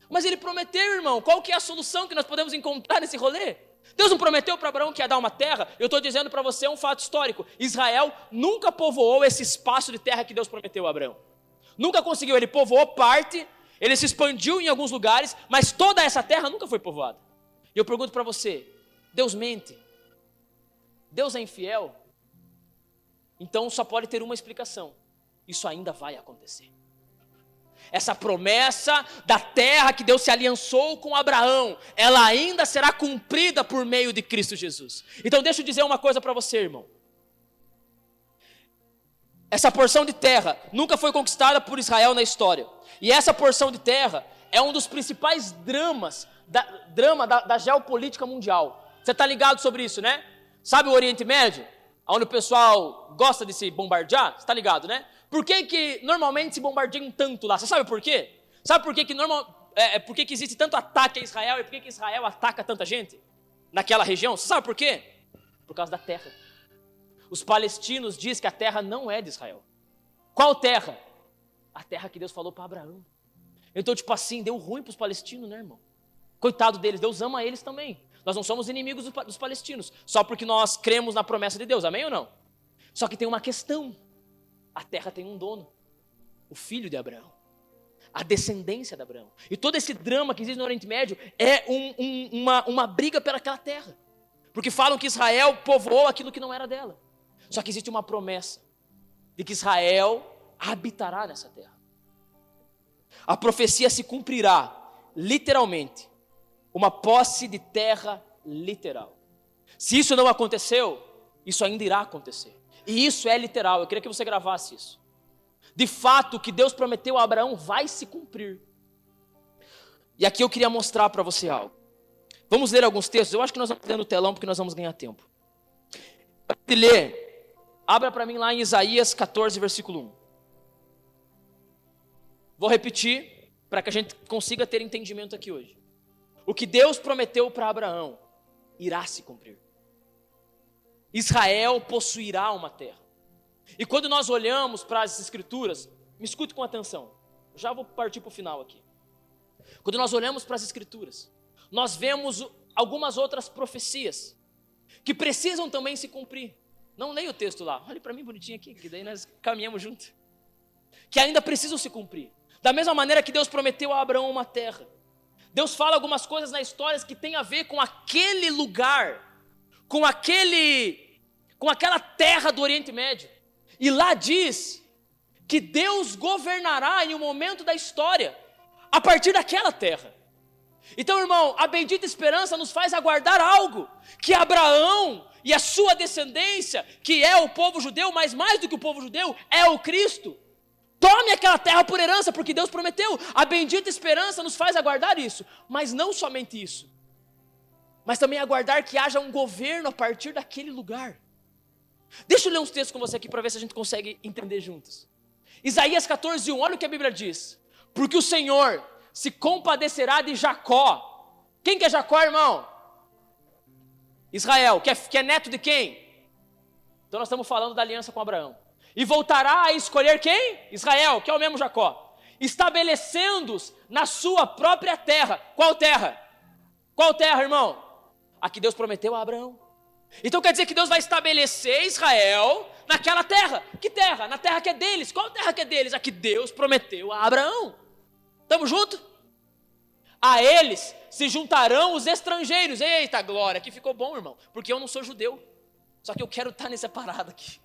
Mas ele prometeu, irmão, qual que é a solução que nós podemos encontrar nesse rolê? Deus não prometeu para Abraão que ia dar uma terra? Eu estou dizendo para você um fato histórico. Israel nunca povoou esse espaço de terra que Deus prometeu a Abraão. Nunca conseguiu, ele povoou parte, ele se expandiu em alguns lugares, mas toda essa terra nunca foi povoada. E eu pergunto para você, Deus mente? Deus é infiel? Então só pode ter uma explicação. Isso ainda vai acontecer. Essa promessa da terra que Deus se aliançou com Abraão, ela ainda será cumprida por meio de Cristo Jesus. Então deixa eu dizer uma coisa para você, irmão. Essa porção de terra nunca foi conquistada por Israel na história. E essa porção de terra é um dos principais dramas da geopolítica mundial. Você está ligado sobre isso, né? Sabe o Oriente Médio? Onde o pessoal gosta de se bombardear? Você está ligado, né? Por que normalmente se bombardeiam tanto lá? Você sabe por quê? Sabe por que por que existe tanto ataque a Israel e por que Israel ataca tanta gente naquela região? Você sabe por quê? Por causa da terra. Os palestinos dizem que a terra não é de Israel. Qual terra? A terra que Deus falou para Abraão. Então, tipo assim, deu ruim para os palestinos, né, irmão? Coitado deles, Deus ama eles também. Nós não somos inimigos dos palestinos, só porque nós cremos na promessa de Deus, amém ou não? Só que tem uma questão. A terra tem um dono. O filho de Abraão. A descendência de Abraão. E todo esse drama que existe no Oriente Médio é uma briga pelaquela terra. Porque falam que Israel povoou aquilo que não era dela. Só que existe uma promessa de que Israel habitará nessa terra. A profecia se cumprirá, literalmente. Uma posse de terra literal. Se isso não aconteceu, isso ainda irá acontecer. E isso é literal, eu queria que você gravasse isso. De fato, o que Deus prometeu a Abraão vai se cumprir. E aqui eu queria mostrar para você algo. Vamos ler alguns textos, eu acho que nós vamos ler no telão porque nós vamos ganhar tempo. Para ler, abra para mim lá em Isaías 14, versículo 1. Vou repetir para que a gente consiga ter entendimento aqui hoje. O que Deus prometeu para Abraão irá se cumprir. Israel possuirá uma terra. E quando nós olhamos para as escrituras, me escute com atenção, já vou partir para o final aqui. Quando nós olhamos para as escrituras, nós vemos algumas outras profecias, que precisam também se cumprir. Não leia o texto lá, olhe para mim bonitinho aqui, que daí nós caminhamos junto. Que ainda precisam se cumprir. Da mesma maneira que Deus prometeu a Abraão uma terra. Deus fala algumas coisas na história que tem a ver com aquele lugar, com aquela terra do Oriente Médio. E lá diz que Deus governará em um momento da história, a partir daquela terra. Então, irmão, a bendita esperança nos faz aguardar algo, que Abraão e a sua descendência, que é o povo judeu, mas mais do que o povo judeu, é o Cristo. Tome aquela terra por herança, porque Deus prometeu. A bendita esperança nos faz aguardar isso, mas não somente isso, mas também aguardar que haja um governo a partir daquele lugar. Deixa eu ler uns textos com você aqui para ver se a gente consegue entender juntos. Isaías 14, 1, olha o que a Bíblia diz. Porque o Senhor se compadecerá de Jacó. Quem que é Jacó, irmão? Israel, que é neto de quem? Então nós estamos falando da aliança com Abraão. E voltará a escolher quem? Israel, que é o mesmo Jacó. Estabelecendo-os na sua própria terra. Qual terra? Qual terra, irmão? A que Deus prometeu a Abraão. Então quer dizer que Deus vai estabelecer Israel naquela terra. Que terra? Na terra que é deles. Qual terra que é deles? A que Deus prometeu a Abraão. Estamos juntos? A eles se juntarão os estrangeiros. Eita glória, aqui ficou bom, irmão. Porque eu não sou judeu. Só que eu quero estar nessa parada aqui.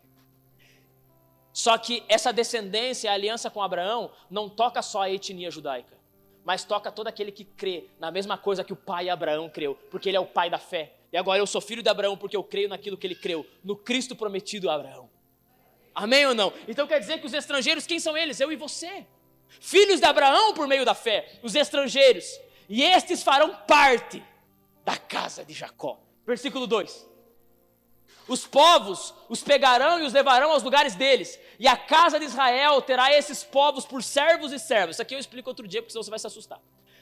Só que essa descendência, a aliança com Abraão, não toca só a etnia judaica, mas toca todo aquele que crê na mesma coisa que o pai Abraão creu, porque ele é o pai da fé. E agora eu sou filho de Abraão porque eu creio naquilo que ele creu, no Cristo prometido a Abraão. Amém ou não? Então quer dizer que os estrangeiros, quem são eles? Eu e você. Filhos de Abraão por meio da fé, os estrangeiros. E estes farão parte da casa de Jacó. Versículo 2. Os povos os pegarão e os levarão aos lugares deles. E a casa de Israel terá esses povos por servos e servas. Isso aqui eu explico outro dia, porque senão você vai se assustar.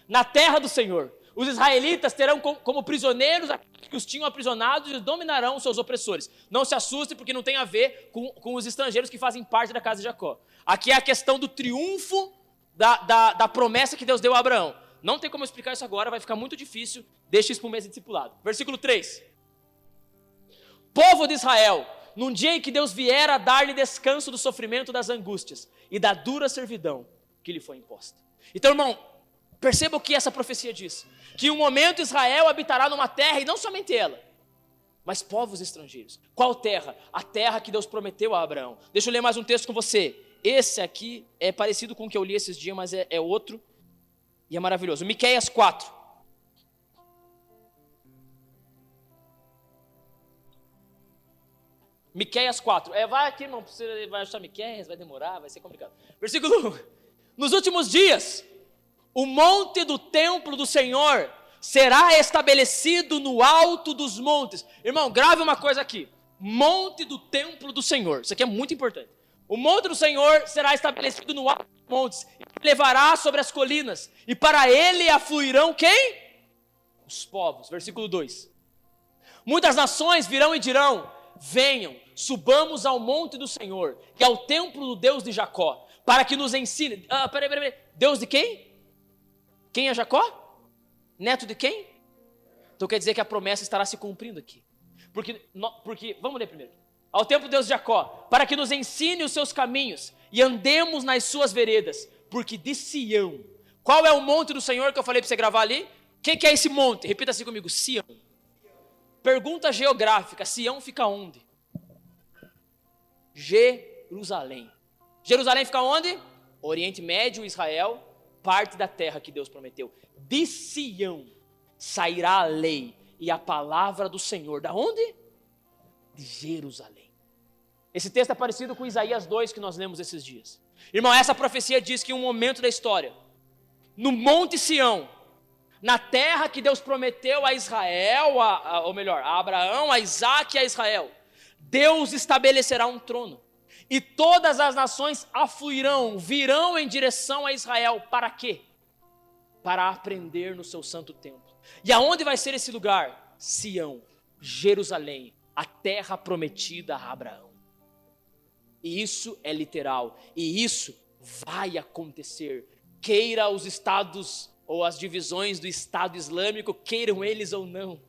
Na terra do Senhor, os israelitas terão como prisioneiros que os tinham aprisionados e dominarão os seus opressores. Não se assuste, porque não tem a ver com os estrangeiros que fazem parte da casa de Jacó. Aqui é a questão do triunfo da promessa que Deus deu a Abraão. Não tem como eu explicar isso agora, vai ficar muito difícil. Deixa isso para o mês de discipulado. Versículo 3. Povo de Israel, num dia em que Deus vier a dar-lhe descanso do sofrimento das angústias e da dura servidão que lhe foi imposta. Então, irmão, perceba o que essa profecia diz. Que em um momento Israel habitará numa terra, e não somente ela, mas povos estrangeiros. Qual terra? A terra que Deus prometeu a Abraão. Deixa eu ler mais um texto com você. Esse aqui é parecido com o que eu li esses dias, mas é outro, e é maravilhoso. Miqueias 4. Miqueias 4. Vai aqui, irmão, você vai achar Miqueias, vai demorar, vai ser complicado. Versículo 1. Nos últimos dias, o monte do templo do Senhor será estabelecido no alto dos montes. Irmão, grave uma coisa aqui. Monte do templo do Senhor. Isso aqui é muito importante. O monte do Senhor será estabelecido no alto dos montes. E levará sobre as colinas. E para ele afluirão quem? Os povos. Versículo 2. Muitas nações virão e dirão: venham, subamos ao monte do Senhor e ao templo do Deus de Jacó, para que nos ensine. Peraí. Deus de quem? Quem é Jacó? Neto de quem? Então quer dizer que a promessa estará se cumprindo aqui. Porque vamos ler primeiro. ao templo do Deus de Jacó, para que nos ensine os seus caminhos e andemos nas suas veredas, porque de Sião. Qual é o monte do Senhor que eu falei para você gravar ali? O que é esse monte? Repita assim comigo, Sião. Pergunta geográfica, Sião fica onde? Jerusalém. Jerusalém fica onde? Oriente Médio, Israel, parte da terra que Deus prometeu. De Sião sairá a lei e a palavra do Senhor. Da onde? De Jerusalém. Esse texto é parecido com Isaías 2 que nós lemos esses dias. Irmão, essa profecia diz que em um momento da história, no Monte Sião, na terra que Deus prometeu a Israel, ou melhor, a Abraão, a Isaac e a Israel, Deus estabelecerá um trono. E todas as nações afluirão, virão em direção a Israel. Para quê? Para aprender no seu santo templo. E aonde vai ser esse lugar? Sião, Jerusalém, a terra prometida a Abraão. E isso é literal. E isso vai acontecer. Queira os estados ou as divisões do Estado Islâmico, queiram eles ou não.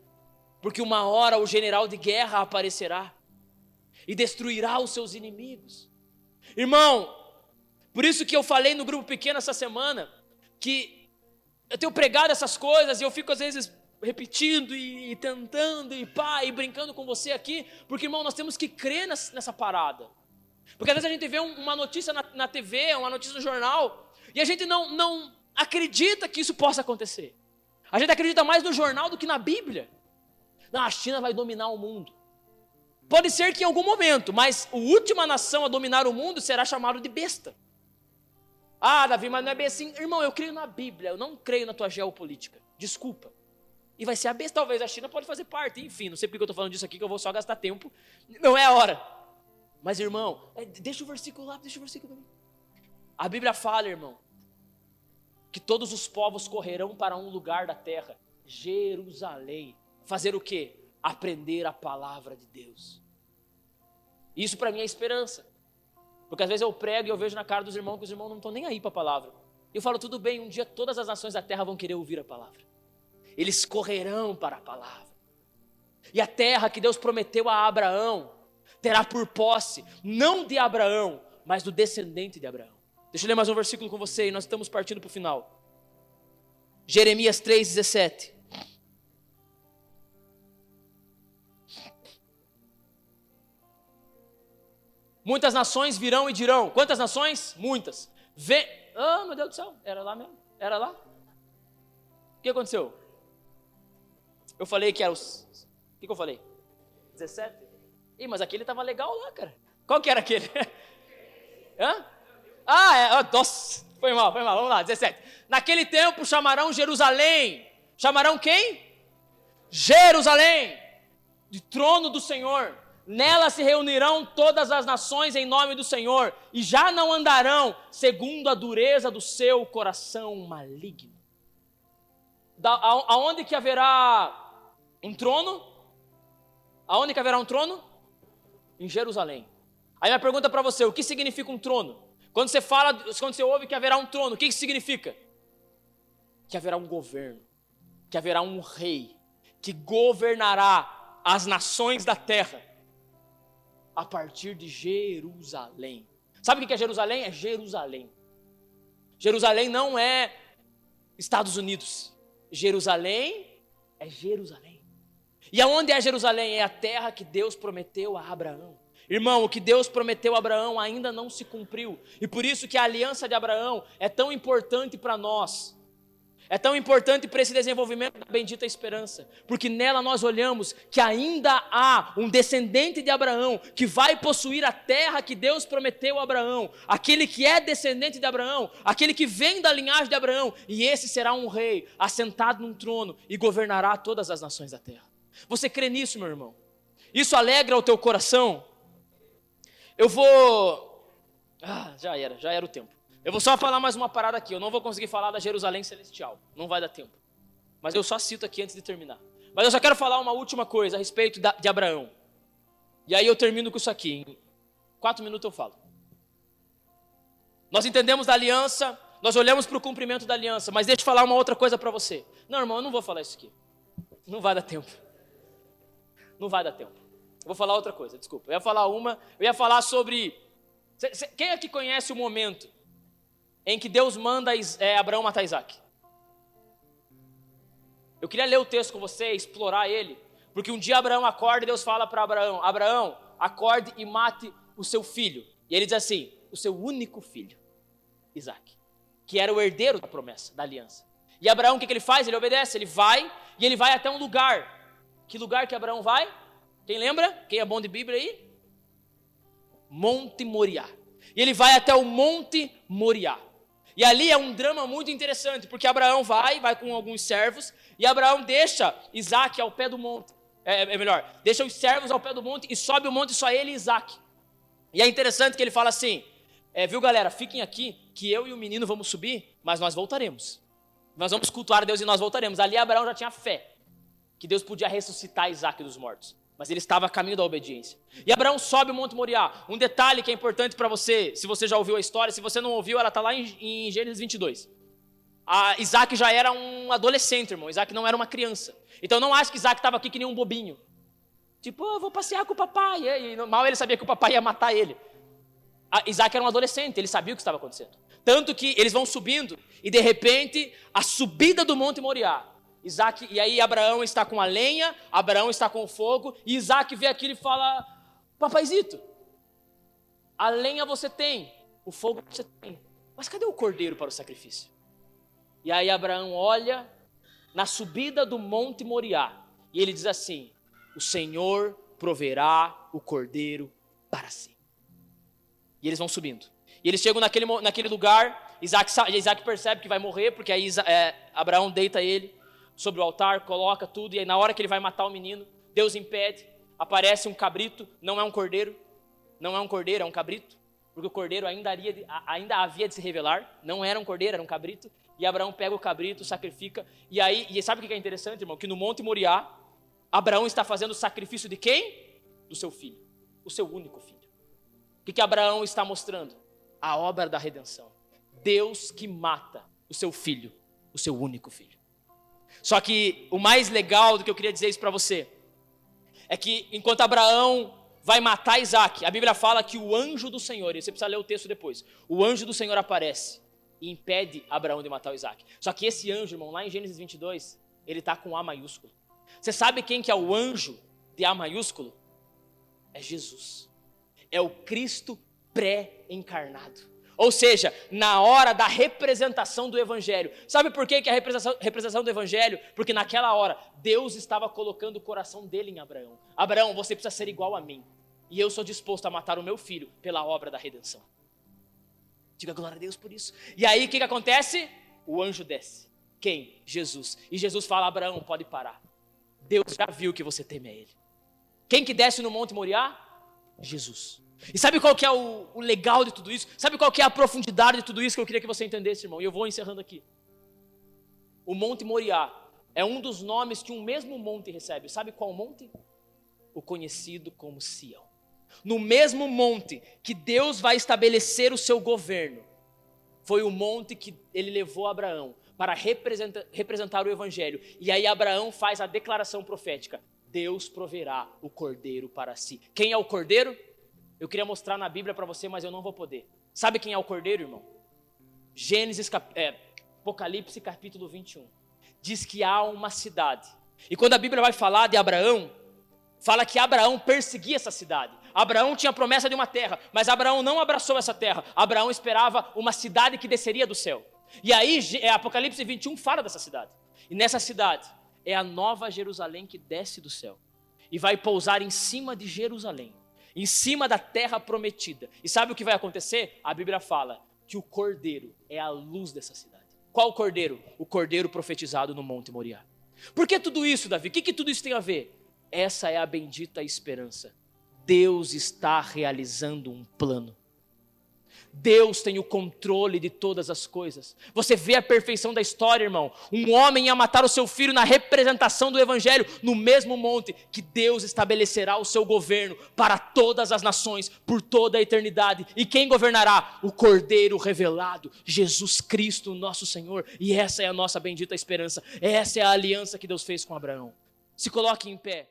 Porque uma hora o general de guerra aparecerá e destruirá os seus inimigos. Irmão, por isso que eu falei no grupo pequeno essa semana, que eu tenho pregado essas coisas e eu fico às vezes repetindo e tentando e brincando com você aqui, porque irmão, nós temos que crer nessa parada. Porque às vezes a gente vê uma notícia na TV, uma notícia no jornal, e a gente não acredita que isso possa acontecer. A gente acredita mais no jornal do que na Bíblia. Não, a China vai dominar o mundo. Pode ser que em algum momento, mas a última nação a dominar o mundo será chamado de besta. Ah, Davi, mas não é bem assim. Irmão, eu creio na Bíblia, eu não creio na tua geopolítica. Desculpa. E vai ser a besta, talvez a China pode fazer parte. Enfim, não sei porque eu estou falando disso aqui, que eu vou só gastar tempo. Não é a hora. Mas, irmão, deixa o versículo lá, deixa o versículo para mim. A Bíblia fala, irmão, que todos os povos correrão para um lugar da terra, Jerusalém. Fazer o quê? Aprender a palavra de Deus. Isso para mim é esperança. Porque às vezes eu prego e eu vejo na cara dos irmãos que os irmãos não estão nem aí para a palavra. Eu falo, tudo bem, um dia todas as nações da terra vão querer ouvir a palavra. Eles correrão para a palavra. E a terra que Deus prometeu a Abraão terá por posse, não de Abraão, mas do descendente de Abraão. Deixa eu ler mais um versículo com você e nós estamos partindo para o final. Jeremias 3,17. Muitas nações virão e dirão. Quantas nações? Muitas. Ah, meu Deus do céu, era lá mesmo? Era lá? O que aconteceu? Eu falei que era os... O que eu falei? 17? Ih, mas aquele estava legal lá, cara. Qual que era aquele? Hã? Nossa, foi mal, vamos lá, 17. Naquele tempo chamarão Jerusalém. Chamarão quem? Jerusalém, de trono do Senhor. Nela se reunirão todas as nações em nome do Senhor, e já não andarão segundo a dureza do seu coração maligno. Aonde que haverá um trono? Aonde que haverá um trono? Em Jerusalém. Aí minha pergunta para você, o que significa um trono? Quando você ouve que haverá um trono, o que isso significa? Que haverá um governo, que haverá um rei, que governará as nações da terra, a partir de Jerusalém. Sabe o que é Jerusalém? É Jerusalém. Jerusalém não é Estados Unidos. Jerusalém é Jerusalém. E aonde é Jerusalém? É a terra que Deus prometeu a Abraão. Irmão, o que Deus prometeu a Abraão ainda não se cumpriu. E por isso que a aliança de Abraão é tão importante para nós. É tão importante para esse desenvolvimento da bendita esperança, porque nela nós olhamos que ainda há um descendente de Abraão que vai possuir a terra que Deus prometeu a Abraão, aquele que é descendente de Abraão, aquele que vem da linhagem de Abraão, e esse será um rei assentado num trono e governará todas as nações da terra. Você crê nisso, meu irmão? Isso alegra o teu coração? Eu vou... já era o tempo. Eu vou só falar mais uma parada aqui, eu não vou conseguir falar da Jerusalém Celestial, não vai dar tempo. Mas eu só cito aqui antes de terminar. Mas eu só quero falar uma última coisa a respeito de Abraão. E aí eu termino com isso aqui, em 4 minutos eu falo. Nós entendemos da aliança, nós olhamos para o cumprimento da aliança, mas deixa eu falar uma outra coisa para você. Não, irmão, eu não vou falar isso aqui. Não vai dar tempo. Não vai dar tempo. vou falar outra coisa, desculpa. Eu ia falar sobre... Quem aqui conhece o momento em que Deus manda Abraão matar Isaac? Eu queria ler o texto com você, explorar ele, porque um dia Abraão acorda e Deus fala para Abraão: Abraão, acorde e mate o seu filho. E ele diz assim: o seu único filho, Isaac, que era o herdeiro da promessa, da aliança. E Abraão, o que ele faz? Ele obedece, ele vai até um lugar. Que lugar que Abraão vai? Quem lembra? Quem é bom de Bíblia aí? Monte Moriá. E ele vai até o Monte Moriá. E ali é um drama muito interessante, porque Abraão vai com alguns servos, e Abraão deixa Isaac ao pé do monte. Deixa os servos ao pé do monte e sobe o monte só ele e Isaac. E é interessante que ele fala assim: viu galera, fiquem aqui, que eu e o menino vamos subir, mas nós voltaremos. Nós vamos cultuar a Deus e nós voltaremos. Ali Abraão já tinha fé que Deus podia ressuscitar Isaac dos mortos. Mas ele estava a caminho da obediência. E Abraão sobe o Monte Moriá. Um detalhe que é importante para você, se você já ouviu a história, se você não ouviu, ela está lá em Gênesis 22. Isaac já era um adolescente, irmão. Isaac não era uma criança. Então não acho que Isaac estava aqui que nem um bobinho. Tipo, vou passear com o papai. E mal ele sabia que o papai ia matar ele. Isaac era um adolescente, ele sabia o que estava acontecendo. Tanto que eles vão subindo, e de repente, a subida do Monte Moriá. E aí Abraão está com a lenha, Abraão está com o fogo, e Isaac vê aquilo e fala: papaizito, a lenha você tem, o fogo você tem, mas cadê o cordeiro para o sacrifício? E aí Abraão olha na subida do Monte Moriá, e ele diz assim: o Senhor proverá o cordeiro para si. E eles vão subindo, e eles chegam naquele lugar. Isaac percebe que vai morrer, porque aí Abraão deita ele sobre o altar, coloca tudo, e aí na hora que ele vai matar o menino, Deus impede, aparece um cabrito, não é um cordeiro, é um cabrito, porque o cordeiro ainda havia de se revelar, não era um cordeiro, era um cabrito, e Abraão pega o cabrito, sacrifica, e sabe o que é interessante, irmão? Que no Monte Moriá, Abraão está fazendo o sacrifício de quem? Do seu filho, o seu único filho. O que Abraão está mostrando? A obra da redenção. Deus que mata o seu filho, o seu único filho. Só que o mais legal do que eu queria dizer isso para você é que enquanto Abraão vai matar Isaac, a Bíblia fala que o anjo do Senhor, e você precisa ler o texto depois, o anjo do Senhor aparece e impede Abraão de matar o Isaac. Só que esse anjo, irmão, lá em Gênesis 22, ele está com A maiúsculo. Você sabe quem que é o anjo de A maiúsculo? É Jesus. É o Cristo pré-encarnado. Ou seja, na hora da representação do Evangelho. Sabe por que a representação do Evangelho? Porque naquela hora, Deus estava colocando o coração dele em Abraão. Abraão, você precisa ser igual a mim. E eu sou disposto a matar o meu filho pela obra da redenção. Diga glória a Deus por isso. E aí o que acontece? O anjo desce. Quem? Jesus. E Jesus fala: Abraão, pode parar. Deus já viu que você teme a ele. Quem que desce no Monte Moriá? Jesus. E sabe qual que é o legal de tudo isso? Sabe qual que é a profundidade de tudo isso que eu queria que você entendesse, irmão? E eu vou encerrando aqui. O Monte Moriá é um dos nomes que um mesmo monte recebe. Sabe qual monte? O conhecido como Sião. No mesmo monte que Deus vai estabelecer o seu governo, foi o monte que ele levou Abraão para representar o Evangelho. E aí Abraão faz a declaração profética: Deus proverá o cordeiro para si. Quem é o cordeiro? Eu queria mostrar na Bíblia para você, mas eu não vou poder. Sabe quem é o cordeiro, irmão? Apocalipse capítulo 21. Diz que há uma cidade. E quando a Bíblia vai falar de Abraão, fala que Abraão perseguia essa cidade. Abraão tinha promessa de uma terra, mas Abraão não abraçou essa terra. Abraão esperava uma cidade que desceria do céu. E aí Apocalipse 21 fala dessa cidade. E nessa cidade é a nova Jerusalém que desce do céu. E vai pousar em cima de Jerusalém. Em cima da terra prometida. E sabe o que vai acontecer? A Bíblia fala que o cordeiro é a luz dessa cidade. Qual cordeiro? O cordeiro profetizado no Monte Moriá. Por que tudo isso, Davi? O que tudo isso tem a ver? Essa é a bendita esperança. Deus está realizando um plano. Deus tem o controle de todas as coisas. Você vê a perfeição da história, irmão. Um homem ia matar o seu filho na representação do Evangelho, no mesmo monte que Deus estabelecerá o seu governo para todas as nações, por toda a eternidade. E quem governará? O Cordeiro revelado, Jesus Cristo, nosso Senhor. E essa é a nossa bendita esperança. Essa é a aliança que Deus fez com Abraão. Se coloque em pé.